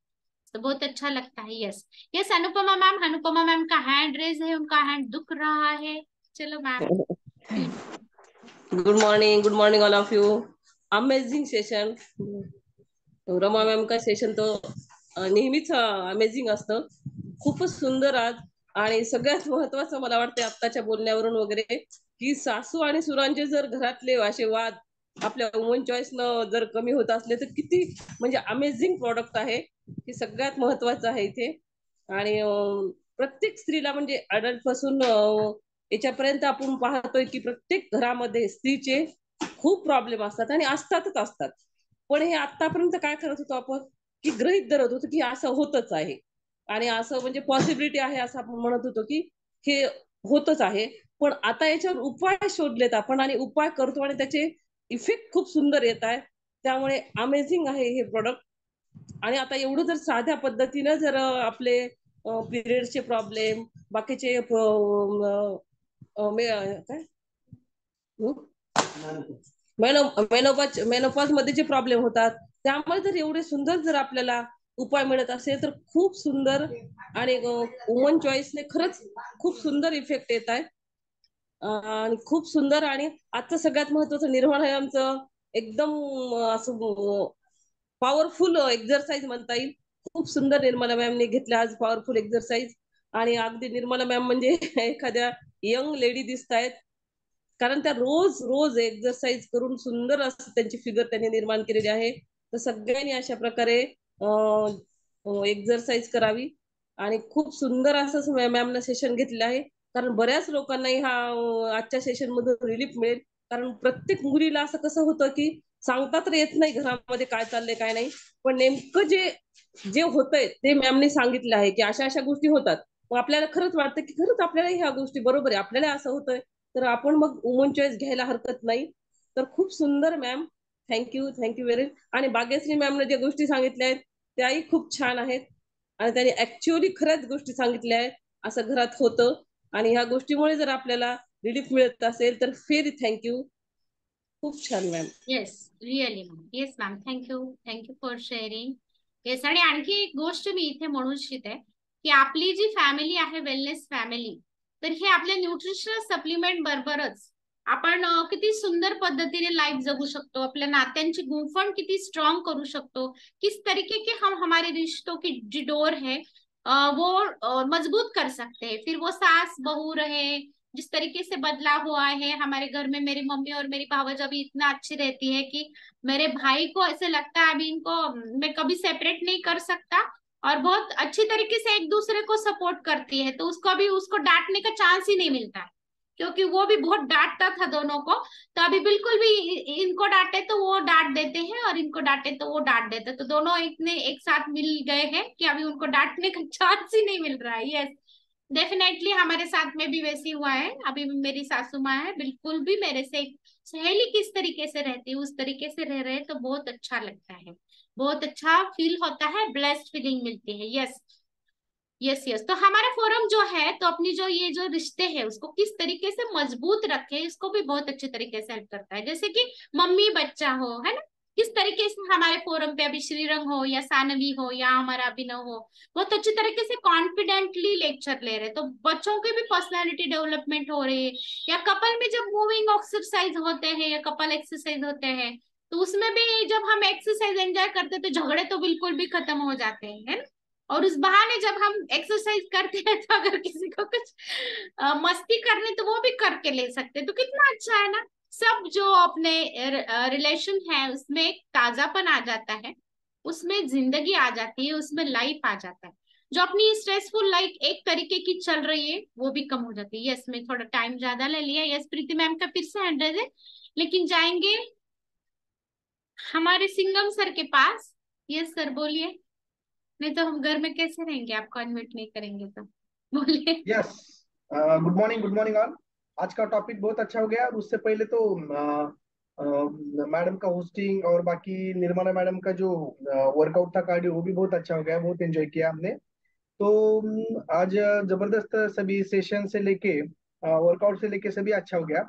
तो बहुत अच्छा लगता है। Yes yes, Anupama ma'am, Anupama ma'am का हैंड रेज है, उनका हैंड दुख रहा है। चलो ma'am. Good morning all of you. Amazing session. Rama ma'am का सेशन तो नेहमीच अमेझिंग असतं. खूपच सुंदर आज. आणि सगळ्यात महत्वाचं मला वाटतं आत्ताच्या बोलण्यावरून वगैरे की सासू आणि सुरांचे जर घरातले असे वाद आपल्या वुमन चॉईस न जर कमी होत असले तर किती म्हणजे अमेझिंग प्रॉडक्ट आहे. हे सगळ्यात महत्वाचं आहे इथे. आणि प्रत्येक स्त्रीला म्हणजे अडल्ट पासून याच्यापर्यंत आपण पाहतोय की प्रत्येक घरामध्ये स्त्रीचे खूप प्रॉब्लेम असतात आणि असतातच असतात. पण हे आतापर्यंत काय करत होतो आपण की गृहीत धरत होतो की असं होतच आहे आणि असं म्हणजे पॉसिबिलिटी आहे असं आपण म्हणत होतो की हे होतच आहे. पण आता याच्यावर उपाय शोधलेत आपण आणि उपाय करतो आणि त्याचे इफेक्ट खूप सुंदर येत आहे. त्यामुळे अमेझिंग आहे हे प्रोडक्ट. आणि आता एवढं जर साध्या पद्धतीनं जर आपले पिरियडचे प्रॉब्लेम बाकीचे काय मेनोपॉज मध्ये जे प्रॉब्लेम होतात त्यामुळे जर एवढे सुंदर जर आपल्याला उपाय मिळत असेल तर खूप सुंदर. आणि वुमन चॉईसने खरंच खूप सुंदर इफेक्ट येत आहे आणि खूप सुंदर. आणि आजचं सगळ्यात महत्वाचं निर्माण आहे आमचं एकदम असं पॉवरफुल एक्झरसाइज म्हणता येईल. खूप सुंदर निर्मला मॅमने घेतल्या आज पॉवरफुल एक्झरसाइज. आणि अगदी निर्मला मॅम म्हणजे एखाद्या यंग लेडी दिसत आहेत कारण त्या रोज रोज एक्झरसाइज करून सुंदर असं त्यांची फिगर त्यांनी निर्माण केलेली आहे. तर सगळ्यांनी अशा प्रकारे एक्झरसाइज करावी. आणि खूप सुंदर असं मॅमनं सेशन घेतलेलं आहे कारण बऱ्याच लोकांनाही हा आजच्या सेशन मधून रिलीफ मिळेल. कारण प्रत्येक मुलीला असं कसं होतं की सांगता तर येत नाही घरामध्ये काय चाललंय काय नाही, पण नेमकं जे होतंय ते मॅमने सांगितलं आहे की अशा अशा गोष्टी होतात. मग आपल्याला खरंच वाटतं की खरंच आपल्याला ह्या गोष्टी बरोबर आहे, आपल्याला असं होतंय तर आपण मग वुमन चॉईस घ्यायला हरकत नाही. तर खूप सुंदर मॅम, थँक्यू व्हेरी मच. आणि भाग्यश्री मॅमने ज्या गोष्टी सांगितल्या आहेत त्याही खूप छान आहेत आणि त्यांनी ऍक्च्युअली खऱ्याच गोष्टी सांगितल्या आहेत. असं घरात होतं आणि ह्या गोष्टीमुळे जर आपल्याला रिलीफ मिळत असेल तर फेरी थँक्यू. खूप छान ma'am. Yes really ma'am. Yes ma'am, thank you for sharing. Yes, आणि आणखी एक गोष्ट मी इथे म्हणू इच्छिते की आपली जी फॅमिली आहे वेलनेस फॅमिली, तर हे आपल्या न्यूट्रिशनल सप्लिमेंट बरोबरच आपण किती सुंदर पद्धतीने लाईफ जगू शकतो, आपल्या नात्यांची गुंफण किती स्ट्रॉंग करू शकतो, किस तरीके के हम हमारे रिश्तों की जो डोर है वो मजबूत कर सकते हैं। फिर वो सास बहू रहे, जिस तरीके से बदलाव हुआ है हमारे घर में, मेरी मम्मी और मेरी भावज अभी इतना अच्छी रहती है कि मेरे भाई को ऐसे लगता है अभी इनको मैं कभी सेपरेट नहीं कर सकता, और बहुत अच्छी तरीके से एक दूसरे को सपोर्ट करती है। तो उसको अभी उसको डांटने का चांस ही नहीं मिलता है, क्योंकि वो भी बहुत डांटता था दोनों को। तो अभी बिल्कुल भी इनको डांटे तो वो डांट देते हैं और इनको डांटे तो वो डांट देते हैं। तो दोनों इतने एक साथ मिल गए हैं कि अभी उनको डांटने का चांस ही नहीं मिल रहा है। यस, डेफिनेटली हमारे साथ में भी वैसी हुआ है। अभी मेरी सासू माँ है, बिल्कुल भी मेरे से सहेली किस तरीके से रहती है उस तरीके से रह रहे, तो बहुत अच्छा लगता है, बहुत अच्छा फील होता है, ब्लेस्ड फीलिंग मिलती है। यस यस यस, तो हमारा फोरम जो है तो अपनी जो ये जो रिश्ते हैं उसको किस तरीके से मजबूत रखे इसको भी बहुत अच्छे तरीके से हेल्प करता है। जैसे कि मम्मी बच्चा हो, है ना, किस तरीके से हमारे फोरम पे अभी श्रीरंग हो या सानवी हो या हमारा अभिनव हो, बहुत अच्छी तरीके से कॉन्फिडेंटली लेक्चर ले रहे, तो बच्चों की भी पर्सनैलिटी डेवलपमेंट हो रही है। या कपल में जब मूविंग एक्सरसाइज होते हैं या कपल एक्सरसाइज होते हैं तो उसमें भी जब हम एक्सरसाइज एंजॉय करते हैं तो झगड़े तो बिल्कुल भी खत्म हो जाते हैं, है ना। और उस बहाने जब हम एक्सरसाइज करते हैं तो अगर किसी को कुछ मस्ती करनी तो वो भी करके ले सकते हैं, तो कितना अच्छा है ना। सब जो अपने रिलेशन है उसमें एक ताजापन आ जाता है, उसमें जिंदगी आ जाती है, उसमें लाइफ आ जाता है। जो अपनी स्ट्रेसफुल लाइफ एक तरीके की चल रही है वो भी कम हो जाती है। यस, मैं थोड़ा टाइम ज्यादा ले लिया, यस प्रीति मैम का फिर से हैंड है, लेकिन जाएंगे हमारे सिंगम सर के पास। यस सर बोलिए, नहीं तो हम घर में कैसे रहेंगे, आपको अनम्यूट नहीं करेंगे तो। बोलिए। Yes, good morning all. आज का टॉपिक बहुत अच्छा हो गया। और उससे पहले तो मैडम का होस्टिंग और बाकी निर्मला मैडम का जो वर्कआउट था कार्डियो, वो भी बहुत अच्छा हो गया, बहुत एंजॉय किया हमने। तो आज जबरदस्त सभी सेशन से लेके वर्कआउट से लेके सभी अच्छा हो गया।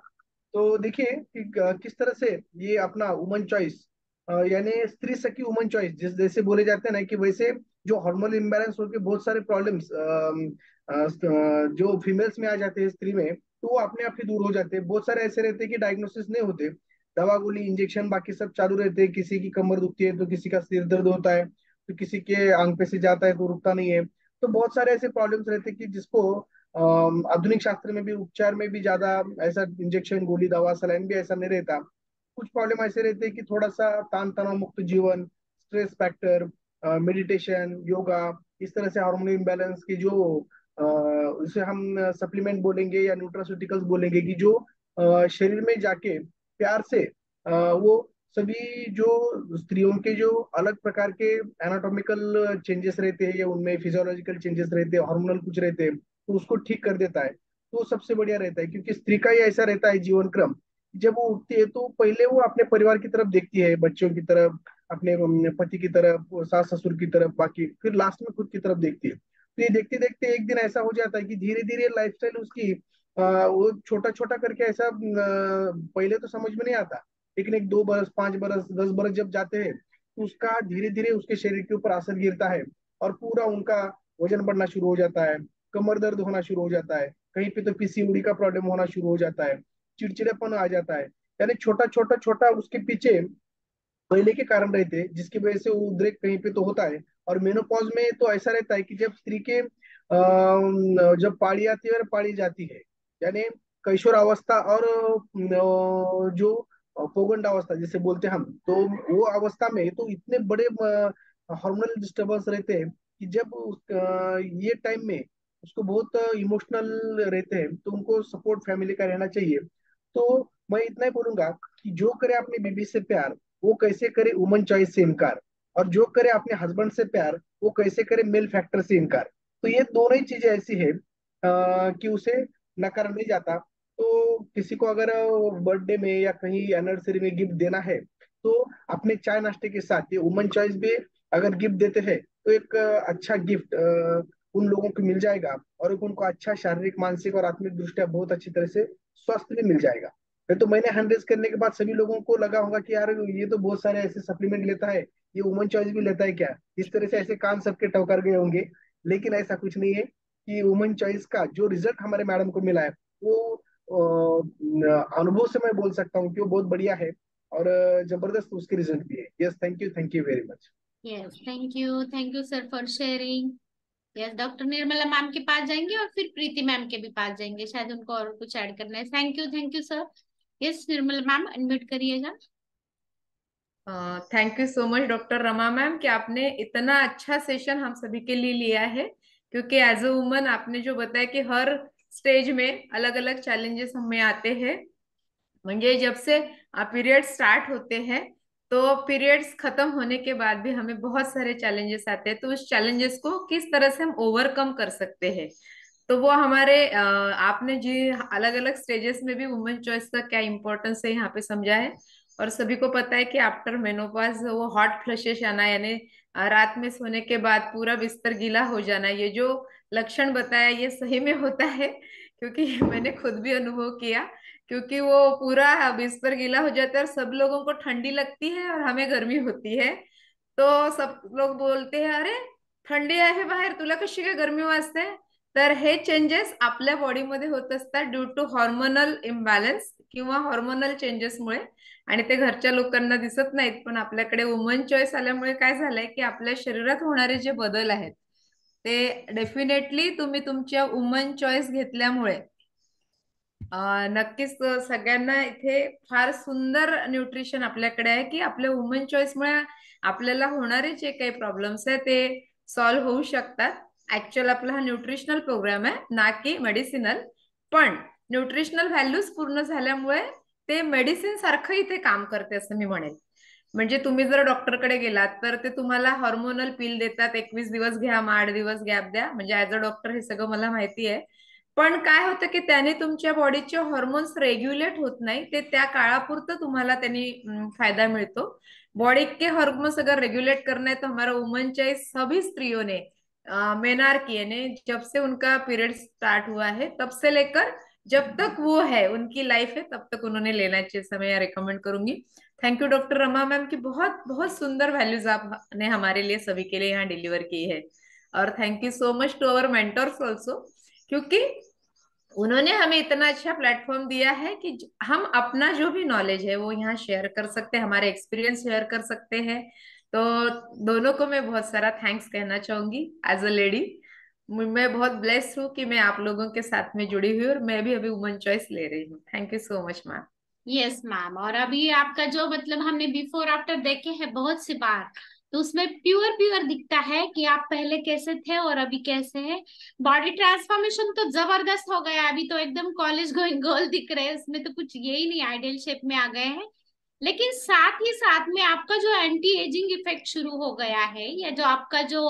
तो देखिए कि किस तरह से ये अपना वुमन चॉइस, यानी स्त्री सखी वुमन चॉइस जिस जैसे बोले जाते हैं ना, कि वैसे जो हार्मोनल इम्बैलेंस होकर बहुत सारे प्रॉब्लम्स जो फीमेल्स में आ जाते हैं स्त्री में, तो वो अपने आप ही दूर हो जाते हैं। बहुत सारे ऐसे रहते हैं कि डायग्नोसिस नहीं होते, दवा गोली इंजेक्शन बाकी सब चालू रहते हैं। किसी की कमर दुखती है तो किसी का सिर दर्द होता है, तो किसी के आंख पे से जाता है तो रुकता नहीं है। तो बहुत सारे ऐसे प्रॉब्लम्स रहते हैं कि जिसको आधुनिक शास्त्र में भी उपचार में भी ज्यादा ऐसा इंजेक्शन गोली दवा सलाइन भी ऐसा नहीं रहता। कुछ प्रॉब्लम ऐसे रहते हैं कि थोड़ा सा तान तनाव मुक्त जीवन, स्ट्रेस फैक्टर, मेडिटेशन, योगा, इस तरह से हार्मोन इम्बैलेंस की जो उसे हम सप्लीमेंट बोलेंगे या न्यूट्रास्यूटिकल्स बोलेंगे, कि जो शरीर में जाके प्यार से वो सभी जो स्त्रियों के जो अलग प्रकार के एनाटॉमिकल चेंजेस रहते हैं या उनमें फिजियोलॉजिकल चेंजेस रहते हैं, हार्मोनल कुछ रहते हैं, तो उसको ठीक कर देता है। तो सबसे बढ़िया रहता है, क्योंकि स्त्री का ही ऐसा रहता है जीवन क्रम। जब वो उठती है तो पहले वो अपने परिवार की तरफ देखती है, बच्चों की तरफ, अपने पति की तरफ, सास ससुर की तरफ, बाकी फिर लास्ट में खुद की तरफ देखती है। तो ये देखते देखते एक दिन ऐसा हो जाता है कि धीरे धीरे लाइफस्टाइल उसकी वो छोटा छोटा करके ऐसा पहले तो समझ में नहीं आता, लेकिन एक 2 बरस 5 बरस 10 बरस जब जाते हैं तो उसका धीरे धीरे उसके शरीर के ऊपर असर गिरता है। और पूरा उनका वजन बढ़ना शुरू हो जाता है, कमर दर्द होना शुरू हो जाता है, कहीं पे तो पीसीओडी का प्रॉब्लम होना शुरू हो जाता है, चिड़चिड़ापन आ जाता है। यानी छोटा छोटा छोटा उसके पीछे पहले के कारण रहते हैं, जिसकी वजह से वो उद्रेक कहीं पे तो होता है। और मेनोपॉज में तो ऐसा रहता है कि जब स्त्री के जब पाड़ी आती है और पाड़ी जाती है, यानी कैशोर अवस्था और जो पौगंड अवस्था जिसे बोलते हैं हम, तो वो अवस्था में तो इतने बड़े हार्मोनल डिस्टर्बेंस रहते हैं कि जब ये टाइम में उसको बहुत इमोशनल रहते हैं, तो उनको सपोर्ट फैमिली का रहना चाहिए। तो मैं इतना ही बोलूंगा कि जो करे अपनी बीबी से प्यार, वो कैसे करे वुमन चॉइस से इनकार। और जो करे अपने हस्बैंड से प्यार, वो कैसे करे मेल फैक्टर से इनकार। तो ये दोनों ही चीजें ऐसी है कि उसे नकारा नहीं जाता। तो किसी को अगर बर्थडे में या कहीं एनिवर्सरी में गिफ्ट देना है, तो अपने चाय नाश्ते के साथ ये वुमन चॉइस भी अगर गिफ्ट देते हैं, तो एक अच्छा गिफ्ट उन लोगों को मिल जाएगा, और एक उनको अच्छा शारीरिक मानसिक और आत्मिक दृष्टिया बहुत अच्छी तरह से स्वास्थ्य भी मिल जाएगा। फिर तो मैंने हैंड रेज करने के बाद सभी लोगों को लगा होगा कि यार ये तो बहुत सारे ऐसे सप्लीमेंट लेता है, ये वुमन चॉइस भी लेता है क्या, इस तरह से ऐसे कान सबके टवकर गए होंगे। लेकिन ऐसा कुछ नहीं है। कि वुमन चॉइस का जो रिजल्ट हमारे मैडम को मिला है, वो अनुभव से मैं बोल सकता हूँ कि वो बहुत बढ़िया है, और जबरदस्त उसके रिजल्ट भी है। Yes, thank you very much. Yes, thank you sir for sharing. Yes, doctor Nirmala ma'am के पास जाएंगे और फिर प्रीति मैम के भी पास जाएंगे, शायद उनको और कुछ ऐड करना है। Thank you sir. Yes Nirmala ma'am unmute करिएगा। Thank you so much doctor Rama ma'am कि आपने इतना अच्छा सेशन हम सभी के लिए लिया है, क्योंकि एज अ वुमन आपने जो बताया कि हर स्टेज में अलग अलग चैलेंजेस हमें आते हैं। म्हणजे जब से पीरियड स्टार्ट होते हैं तो पीरियड्स खत्म होने के बाद भी हमें बहुत सारे चैलेंजेस आते हैं, तो उस चैलेंजेस को किस तरह से हम ओवरकम कर सकते हैं, तो वो हमारे आपने जी अलग अलग स्टेजेस में भी वुमेन चॉइस का क्या इंपॉर्टेंस है यहाँ पे समझा है। और सभी को पता है कि आफ्टर मेनोपॉज वो हॉट फ्लशेस आना, यानी रात में सोने के बाद पूरा बिस्तर गीला हो जाना, ये जो लक्षण बताया ये सही में होता है, क्योंकि मैंने खुद भी अनुभव किया। क्योंकि वो पूरा बिस्तर गीला हो जाता है और सब लोगों को ठंडी लगती है और हमें गर्मी होती है, तो सब लोग बोलते हैं अरे थंडी आहे बाहेर, तुला कशी काय गर्मी वाजते. तर हे चेंजेस आपल्या बॉडीमध्ये होत असतात ड्यू टू हॉर्मोनल इम्बॅलन्स, किंवा हॉर्मोनल चेंजेसमुळे, आणि ते घरच्या लोकांना दिसत नाहीत, पण आपल्याकडे वुमन चॉईस आल्यामुळे काय झालंय की आपल्या शरीरात होणारे जे बदल आहेत ते डेफिनेटली तुम्ही तुमच्या वुमन चॉईस घेतल्यामुळे नक्कीच सगळ्यांना इथे फार सुंदर न्यूट्रिशन आपल्याकडे आहे की आपल्या वुमन चॉईसमुळे आपल्याला होणारे जे काही प्रॉब्लेम्स आहे ते सॉल्व्ह होऊ शकतात. ऍक्च्युअल आपला हा न्यूट्रिशनल प्रोग्राम आहे ना की मेडिसिनल, पण न्यूट्रिशनल व्हॅल्यूज पूर्ण झाल्यामुळे ते मेडिसिन सारखं इथे काम करते असं मी म्हणेन. म्हणजे तुम्ही जर डॉक्टरकडे गेलात तर ते तुम्हाला हॉर्मोनल पिल देतात, 21 दिवस घ्या, 8 दिवस गॅप द्या, म्हणजे ऍज अ डॉक्टर हे सगळं मला माहिती आहे. पण काय होतं की त्याने तुमच्या बॉडीचे हॉर्मोन्स रेग्युलेट होत नाही, ते त्या काळापुरतं तुम्हाला त्यांनी फायदा मिळतो. बॉडी के हॉर्मोन्स अगर रेगुलेट करना है तो हमारा वुमन चॉइस सभी स्त्रियों ने, मेनार्की ने, जब से उनका पीरियड स्टार्ट हुआ है तब से लेकर जब तक वो है उनकी लाइफ है तब तक उन्होंने लेना चाहिए, समय रिकमेंड करूंगी. Thank you doctor Rama ma'am की बहुत बहुत सुंदर वैल्यूज आपने हमारे लिए सभी के लिए यहाँ डिलीवर की है. और thank you so much to our mentors also, क्योंकि उन्होंने हमें इतना अच्छा प्लेटफॉर्म दिया है कि हम अपना जो भी नॉलेज है वो यहाँ शेयर कर सकते हैं, हमारे एक्सपीरियंस शेयर कर सकते हैं. तो दोनों को मैं बहुत सारा थैंक्स कहना चाहूंगी एज अ लेडी. मैं बहुत ब्लेस्ड हूँ कि मैं आप लोगों के साथ में जुड़ी हुई और मैं भी अभी वुमन चॉइस ले रही हूँ. Thank you so much ma'am. Yes ma'am. और अभी आपका जो मतलब हमने बिफोर आफ्टर देखे हैं बहुत सी बार, तो उसमें प्योर प्योर दिखता है कि आप पहले कैसे थे और अभी कैसे हैं. बॉडी ट्रांसफॉर्मेशन तो जबरदस्त हो गया, अभी तो एकदम कॉलेज गोइंग गर्ल दिख रहे हैं, उसमें तो कुछ यही नहीं, आइडियल शेप में आ गए हैं. लेकिन साथ ही साथ में आपका जो एंटी एजिंग इफेक्ट शुरू हो गया है, या जो आपका जो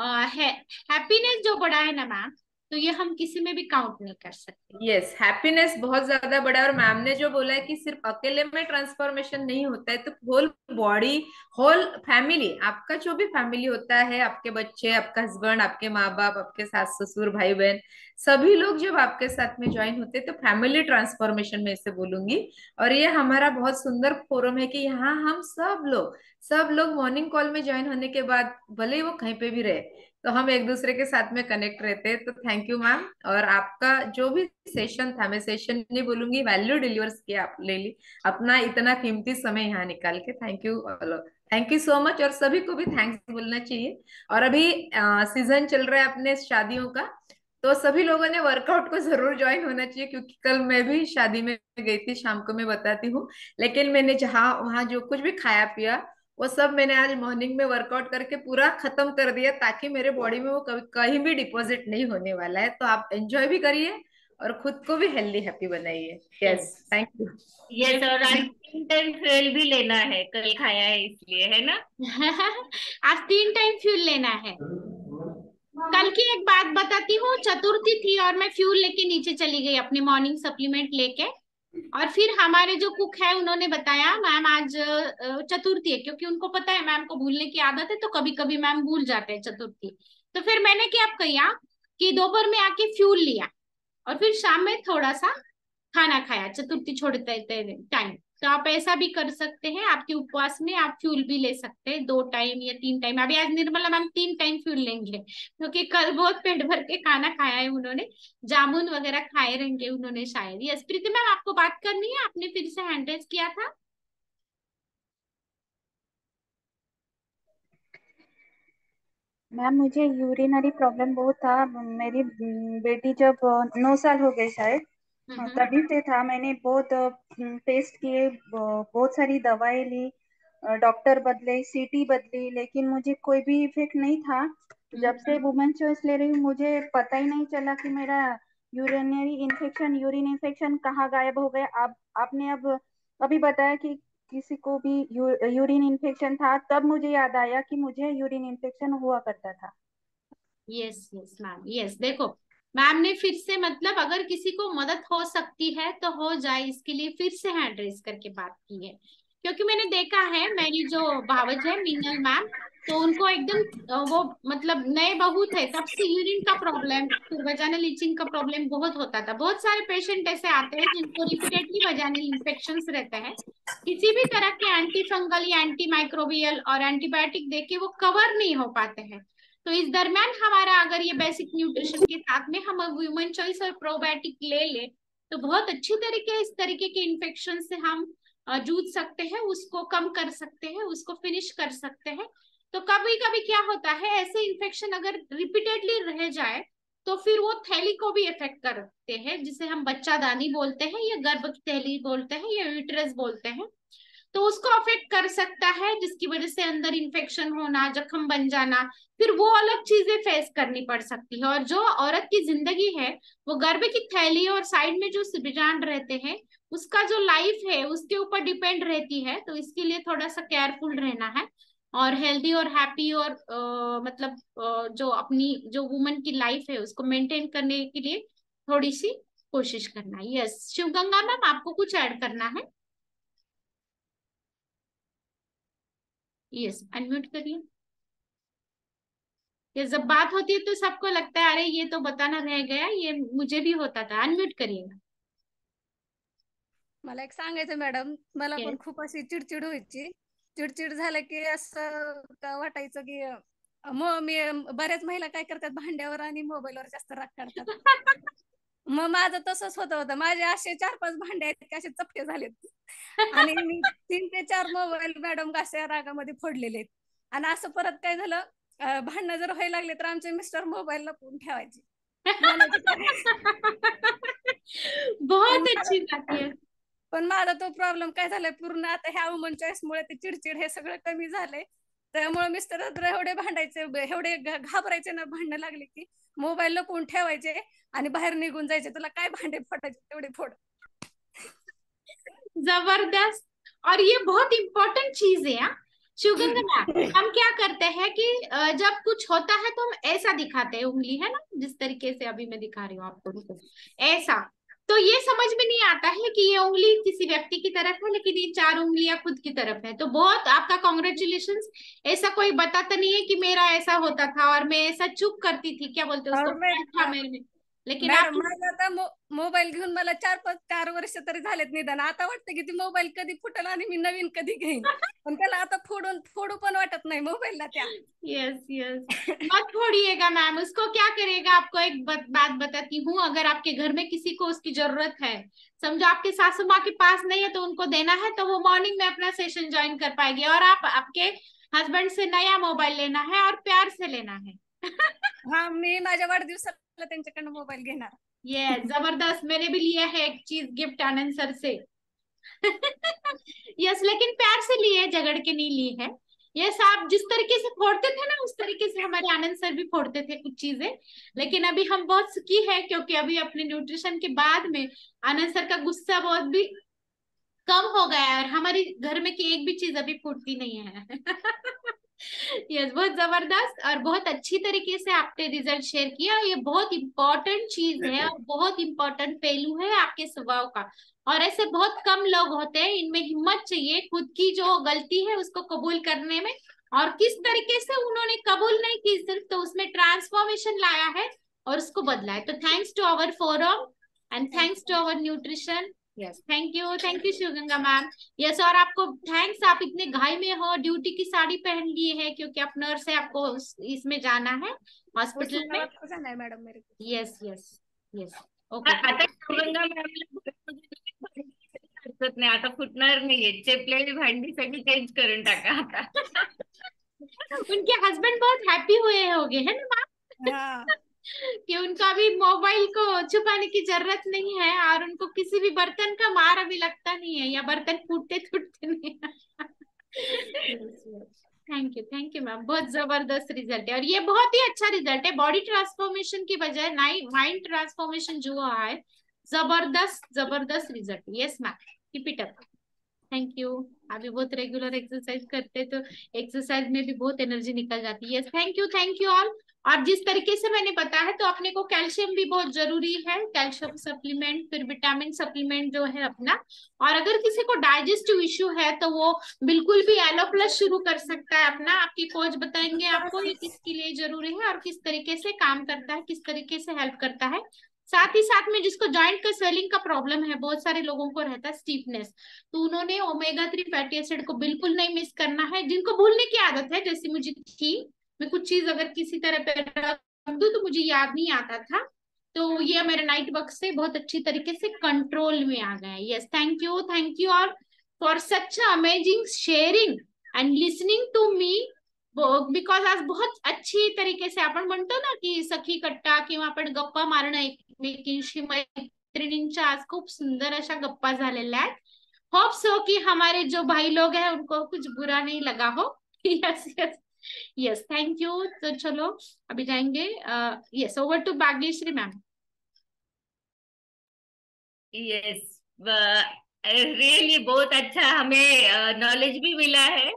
है हैप्पीनेस जो बढ़ा है ना मैम, तो ये हम किसी में भी काउंट नहीं कर सकते. यस, हैप्पीनेस बहुत ज्यादा बड़ा है. और मैम ने जो बोला है कि सिर्फ अकेले में ट्रांसफॉर्मेशन नहीं होता है, तो होल बॉडी, होल फैमिली, आपका जो भी फैमिली होता है, आपके बच्चे, आपका हस्बैंड, आपके माँ बाप, आपके सास ससुर, भाई बहन, सभी लोग जब आपके साथ में ज्वाइन होते हैं तो फैमिली ट्रांसफॉर्मेशन में इसे बोलूंगी. और ये हमारा बहुत सुंदर फोरम है कि यहाँ हम सब लोग मॉर्निंग कॉल में ज्वाइन होने के बाद भले ही वो कहीं पे भी रहे तो हम एक दूसरे के साथ में कनेक्ट रहते हैं. तो थैंक यू मैम. और आपका जो भी सेशन था, मैं सेशन नहीं बोलूंगी, वैल्यू डिलीवर्स किया आप ले ली अपना इतना कीमती समय यहाँ निकाल के. Thank you, thank you so much. और सभी को भी थैंक्स बोलना चाहिए. और अभी सीजन चल रहा है अपने शादियों का, तो सभी लोगों ने वर्कआउट को जरूर ज्वाइन होना चाहिए, क्योंकि कल मैं भी शादी में गई थी, शाम को मैं बताती हूँ. लेकिन मैंने जहाँ वहाँ जो कुछ भी खाया पिया वो सब मैंने आज मॉर्निंग में वर्कआउट करके पूरा खत्म कर दिया, ताकि मेरे बॉडी में वो कहीं भी डिपॉजिट नहीं होने वाला है. तो आप एंजॉय भी करिए और खुद को भी हेल्दी हैप्पी बनाइए. Yes, thank you. यस, और आज 3 टाइम फ्यूल भी लेना है, कल खाया है इसलिए, है ना. आज 3 टाइम फ्यूल लेना है. कल की एक बात बताती हूँ, चतुर्थी थी और मैं फ्यूल लेके नीचे चली गई अपने मॉर्निंग सप्लीमेंट लेके, और फिर हमारे जो कुक है उन्होंने बताया मैम आज चतुर्थी है, क्योंकि उनको पता है मैम को भूलने की आदत है, तो कभी कभी मैम भूल जाते हैं चतुर्थी. तो फिर मैंने क्या किया कि दोपहर में आके फ्यूल लिया और फिर शाम में थोड़ा सा खाना खाया चतुर्थी छोड़ते टाइम. तो आप ऐसा भी कर सकते हैं, आपके उपवास में आप फ्यूल भी ले सकते हैं 2 टाइम या 3 टाइम. अभी आज निर्मला मैम 3 टाइम फ्यूल लेंगे, क्योंकि कल बहुत पेट भर के खाना खाया है उन्होंने, जामुन वगैरह खाए रहेंगे उन्होंने शायद. यस प्रीति मैम, आपको बात करनी है, आपने फिर से हैंड रेज किया था. मैम मुझे यूरिनरी प्रॉब्लम बहुत था. मेरी बेटी जब 9 साल हो गए शायद, तभी से था. मैंने बहुत टेस्ट किए, बहुत सारी दवाएं ली, डॉक्टर बदले, सीटी बदली, लेकिन मुझे कोई भी इफेक्ट नहीं था. जब से वुमेन चॉइस ले रही हूँ मुझे पता ही नहीं चला कि मेरा यूरिन इन्फेक्शन कहाँ गायब हो गया. आपने अभी बताया कि किसी को भी यूरिन इन्फेक्शन था, तब मुझे याद आया कि मुझे यूरिन इन्फेक्शन हुआ करता था. Yes yes ma'am. यस देखो, मैम ने फिर से मतलब अगर किसी को मदद हो सकती है तो हो जाए, इसके लिए फिर से हैंड रेज करके बात की है. क्योंकि मैंने देखा है, मेरी जो भावज है मीनल मैम, तो उनको एकदम वो मतलब नए बहू थे तब से यूरिन का प्रॉब्लम, फिर वजानल लीचिंग का प्रॉब्लम बहुत होता था. बहुत सारे पेशेंट ऐसे आते हैं जिनको रिपीटेडली वजानल इन्फेक्शन रहता है, किसी भी तरह के एंटी फंगल या एंटी माइक्रोबियल और एंटीबायोटिक देके वो कवर नहीं हो पाते हैं. तो इस दरमियान हमारा अगर ये बेसिक न्यूट्रिशन के साथ में हम वुमेन चॉइस और प्रोबायोटिक ले ले तो बहुत अच्छी तरीके इस तरीके के इन्फेक्शन से हम जूझ सकते हैं, उसको कम कर सकते हैं, उसको फिनिश कर सकते हैं। तो कभी कभी क्या होता है, ऐसे इन्फेक्शन अगर रिपीटेडली रह जाए तो फिर वो थैली को भी इफेक्ट करते हैं, जिसे हम बच्चादानी बोलते हैं या गर्भ की थैली बोलते हैं या यूट्रस बोलते हैं। तो उसको अफेक्ट कर सकता है, जिसकी वजह से अंदर इन्फेक्शन होना, जख्म बन जाना, फिर वो अलग चीजें फेस करनी पड़ सकती है। और जो औरत की जिंदगी है वो गर्भ की थैली और साइड में जो बीजांड रहते हैं उसका जो लाइफ है उसके ऊपर डिपेंड रहती है। तो इसके लिए थोड़ा सा केयरफुल रहना है और हेल्दी और हैप्पी और मतलब जो अपनी जो वुमन की लाइफ है उसको मेंटेन करने के लिए थोड़ी सी कोशिश करना है। यस शिवगंगा मैम, आपको कुछ ऐड करना है? यस, अनम्यूट करिए। ये जब बात होती है तो सबको लगता है अरे ये तो बताना रह गया, ये मुझे भी होता था। अनम्यूट करिएगा। मला एक सांगायचं मॅडम, मला पण यस खूप अशी चिडचिड व्हायची. चिडचिड झालं की असं वाटायचं की मी बऱ्याच महिला काय करतात, भांड्यावर आणि मोबाईलवर जास्त राग करतात. मग माझं तसंच होतं. माझे असे 4-5 भांडे आहेत की असे चपटे झालेत आणि मी 3 ते 4 मोबाईल मॅडम अशा रागामध्ये फोडलेले आहेत. आणि असं परत काय झालं, भांडणं जर व्हायला लागले तर आमचे मिस्टर मोबाईल लपवून ठेवायचे. म्हणायचे पण बहुत अच्छी बात है। पण माझा तो प्रॉब्लेम काय झालाय, पूर्ण आता ह्या वुमन चॉईस मुळे ते चिडचिड हे सगळं कमी झालंय. त्यामुळे मिस्टर एवढे भांडायचे, एवढे घाबरायचे ना, भांडणं लागले की मोबाईल लपवून ठेवायचे आणि बाहेर निघून जायचे, तुला काय भांडे फोडायचे तेवढे फोड. जबरदस्त। और ये बहुत इम्पोर्टेंट चीज है। शिवगंगा मैम, हम क्या करते हैं कि जब कुछ होता है तो हम ऐसा दिखाते हैं, उंगली है ना जिस तरीके से अभी मैं दिखा रही हूँ आपको, ऐसा। तो ये समझ में नहीं आता है कि ये उंगली किसी व्यक्ति की तरफ है, लेकिन ये 4 उंगलियां खुद की तरफ है। तो बहुत आपका कॉन्ग्रेचुलेशंस। ऐसा कोई बताता नहीं है कि मेरा ऐसा होता था और मैं ऐसा चुप करती थी, क्या बोलते हैं उसको, और प्यार था मेरे में। लेकिन आप मॅडम माझा आता मोबाईल घेऊन मला 4 वर्ष तरी झालेत निदान. आता वाटतं की ती मोबाईल कधी फुटेल आणि मी नवीन कधी घेईन, पण त्याला आता फोडू पण वाटत नाही मोबाईलला त्या. यस यस, मत छोड़िएगा मैम उसको। क्या करेगा, आपको एक बात बताती हूँ, अगर आपके घर में किसी को उसकी जरूरत है, समझो आपके सासू माँ के पास नहीं है तो उनको देना है, तो वो मॉर्निंग में अपना सेशन ज्वाइन कर पाएगी। और आप आपके हस्बैंड से नया मोबाइल लेना है और प्यार से लेना है। हा, मी माझ्या वाढदिवसाला त्यांच्याकडनं मोबाईल घेणार. ये जबरदस्त, मैंने भी लिया है एक चीज गिफ्ट आनंद सर से। यस, लेकिन प्यार से ली है, झगड़ के नहीं ली है। यस, आप जिस तरीके से फोड़ते थे ना उस तरीके से हमारे आनंद सर भी फोड़ते थे कुछ चीजें। लेकिन अभी हम बहुत सुखी है क्योंकि अभी अपने न्यूट्रिशन के बाद में आनंद सर का गुस्सा बहुत भी कम हो गया है और हमारी घर में की एक भी चीज अभी फूटती नहीं है। यस, बहुत जबरदस्त और बहुत अच्छी तरीके से आपने रिजल्ट शेयर किया। ये बहुत इंपॉर्टेंट चीज है और बहुत इंपॉर्टेंट पहलू है आपके स्वभाव का। और ऐसे बहुत कम लोग होते हैं, इनमें हिम्मत चाहिए खुद की जो गलती है उसको कबूल करने में। और किस तरीके से उन्होंने कबूल नहीं की सिर्फ, तो उसमें ट्रांसफॉर्मेशन लाया है और उसको बदला है। तो thanks to our forum and thanks to our nutrition. Yes, thank you Shivganga ma'am. Yes, और आपको थैंक्स, आप इतने घाई में हो, ड्यूटी की साड़ी पहन लिए है क्योंकि आप नर्स है, आपको इसमें जाना है हॉस्पिटल में। जाना है मॅडम मेरे को. Yes yes yes, okay. आता शिवगंगा मॅमला हरकत नाही, आता फुटणार नाहीये, चेपलेली भांडी सगळी चेंज करून टाका आता. उनके हस्बैंड बहुत हैप्पी हुए होंगे है ना मैम? हाँ. कि उनको अभी मोबाइल को छुपाने की जरूरत नहीं है और उनको किसी भी बर्तन का मार अभी लगता नहीं है या बर्तन फूटते टूटते नहीं। थैंक यू मैम, बहुत जबरदस्त रिजल्ट है और ये बहुत ही अच्छा रिजल्ट है। बॉडी ट्रांसफॉर्मेशन की बजाय माइंड ट्रांसफॉर्मेशन जो हुआ है, जबरदस्त जबरदस्त result. Yes ma'am, keep it up. Thank you. अभी बहुत रेगुलर एक्सरसाइज करते तो एक्सरसाइज में भी बहुत एनर्जी निकल जाती है। Thank you all. और जिस तरीके से मैंने बताया तो अपने को कैल्शियम भी बहुत जरूरी है, कैल्शियम सप्लीमेंट, फिर विटामिन सप्लीमेंट जो है अपना। और अगर किसी को डाइजेस्टिव इश्यू है तो वो बिल्कुल भी एलो प्लस शुरू कर सकता है अपना। आपकी कोच बताएंगे आपको ये किसके लिए जरूरी है और किस तरीके से काम करता है, किस तरीके से हेल्प करता है। साथ ही साथ में जिसको जॉइंट का स्वेलिंग का प्रॉब्लम है, बहुत सारे लोगों को रहता है स्टीफनेस, तो उन्होंने ओमेगा 3 फैटी एसिड को बिल्कुल नहीं मिस करना है। जिनको भूलने की आदत है, जैसे मुझे थी, मैं कुछ चीज अगर किसी तरह पे रख दूं तो मुझे याद नहीं आता था, तो ये मेरे नाइट वर्क से बहुत अच्छी तरीके से कंट्रोल में आ गए। यस, थैंक यू और for such amazing sharing and listening to me, because आज बहुत अच्छी तरीके से आपण म्हणतो ना की सखी कट्टा किंवा आपण गप्पा मारणं एकमेकींशी, मैत्रिणींच्या आज खूप सुंदर अशा गप्पा झालेल्या आहेत। होप सो कि हमारे जो भाई लोग हैं उनको कुछ बुरा नहीं लगा हो। Yes yes yes, thank you. तो चलो अभी जाएंगे, yes, over to Bhagyashree ma'am. Yes, really बहुत अच्छा हमें नॉलेज भी मिला है,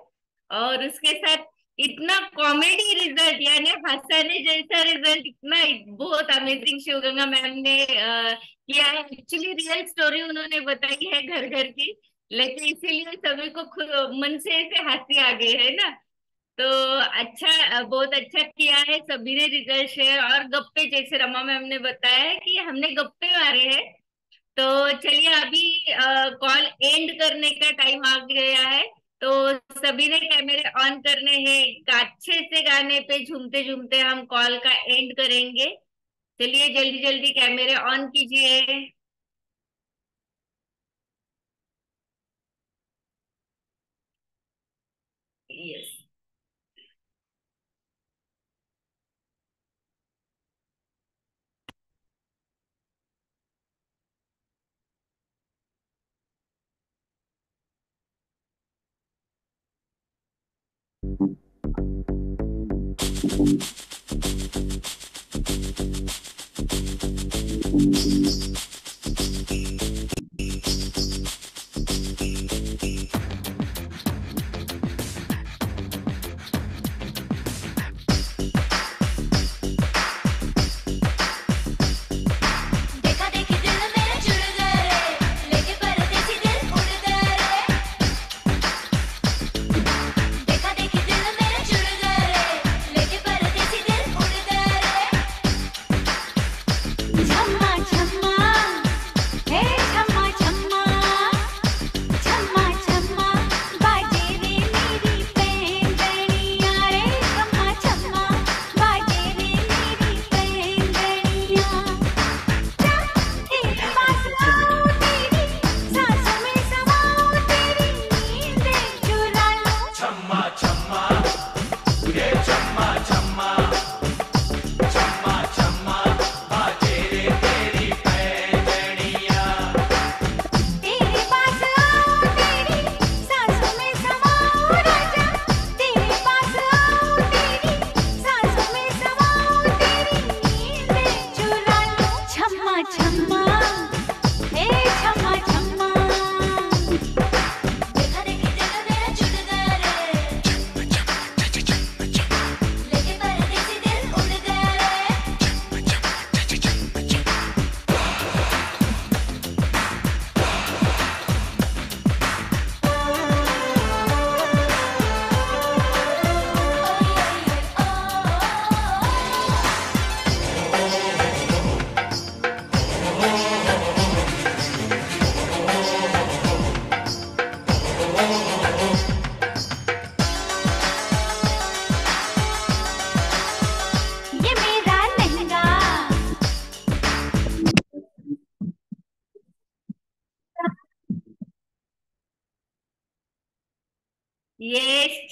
और उसके साथ इतना कॉमेडी रिजल्ट यानी हंसाने जैसा रिजल्ट, इतना बहुत अमेजिंग शिवगंगा मैम ने किया है। एक्चुअली रियल स्टोरी उन्होंने बताई है घर घर की, लेकिन इसीलिए सभी को मन से ऐसे हंसी आ गई है ना। तो अच्छा, बहुत अच्छा किया है सभी ने रिजल्ट शेयर। और गप्पे, जैसे रमा मैम ने बताया है कि हमने गप्पे मारे हैं। तो चलिए अभी कॉल एंड करने का टाइम आ गया है, तो सभी ने कैमरे ऑन करने हैं। अच्छे से गाने पे झूमते झूमते हम कॉल का एंड करेंगे। चलिए जल्दी जल्दी कैमरे ऑन कीजिए। यस,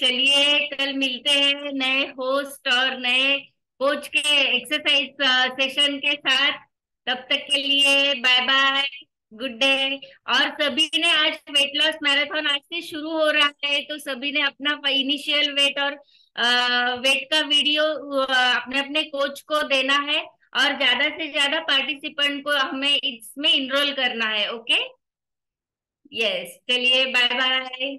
चलिए कल मिलते हैं नए होस्ट और नए कोच के एक्सरसाइज सेशन के साथ। तब तक के लिए बाय बाय, गुड डे। और सभी ने, आज वेट लॉस मैराथन आज से शुरू हो रहा है, तो सभी ने अपना इनिशियल वेट और वेट का वीडियो अपने अपने कोच को देना है, और ज्यादा से ज्यादा पार्टिसिपेंट को हमें इसमें इनरोल करना है। ओके, यस, चलिए बाय बाय।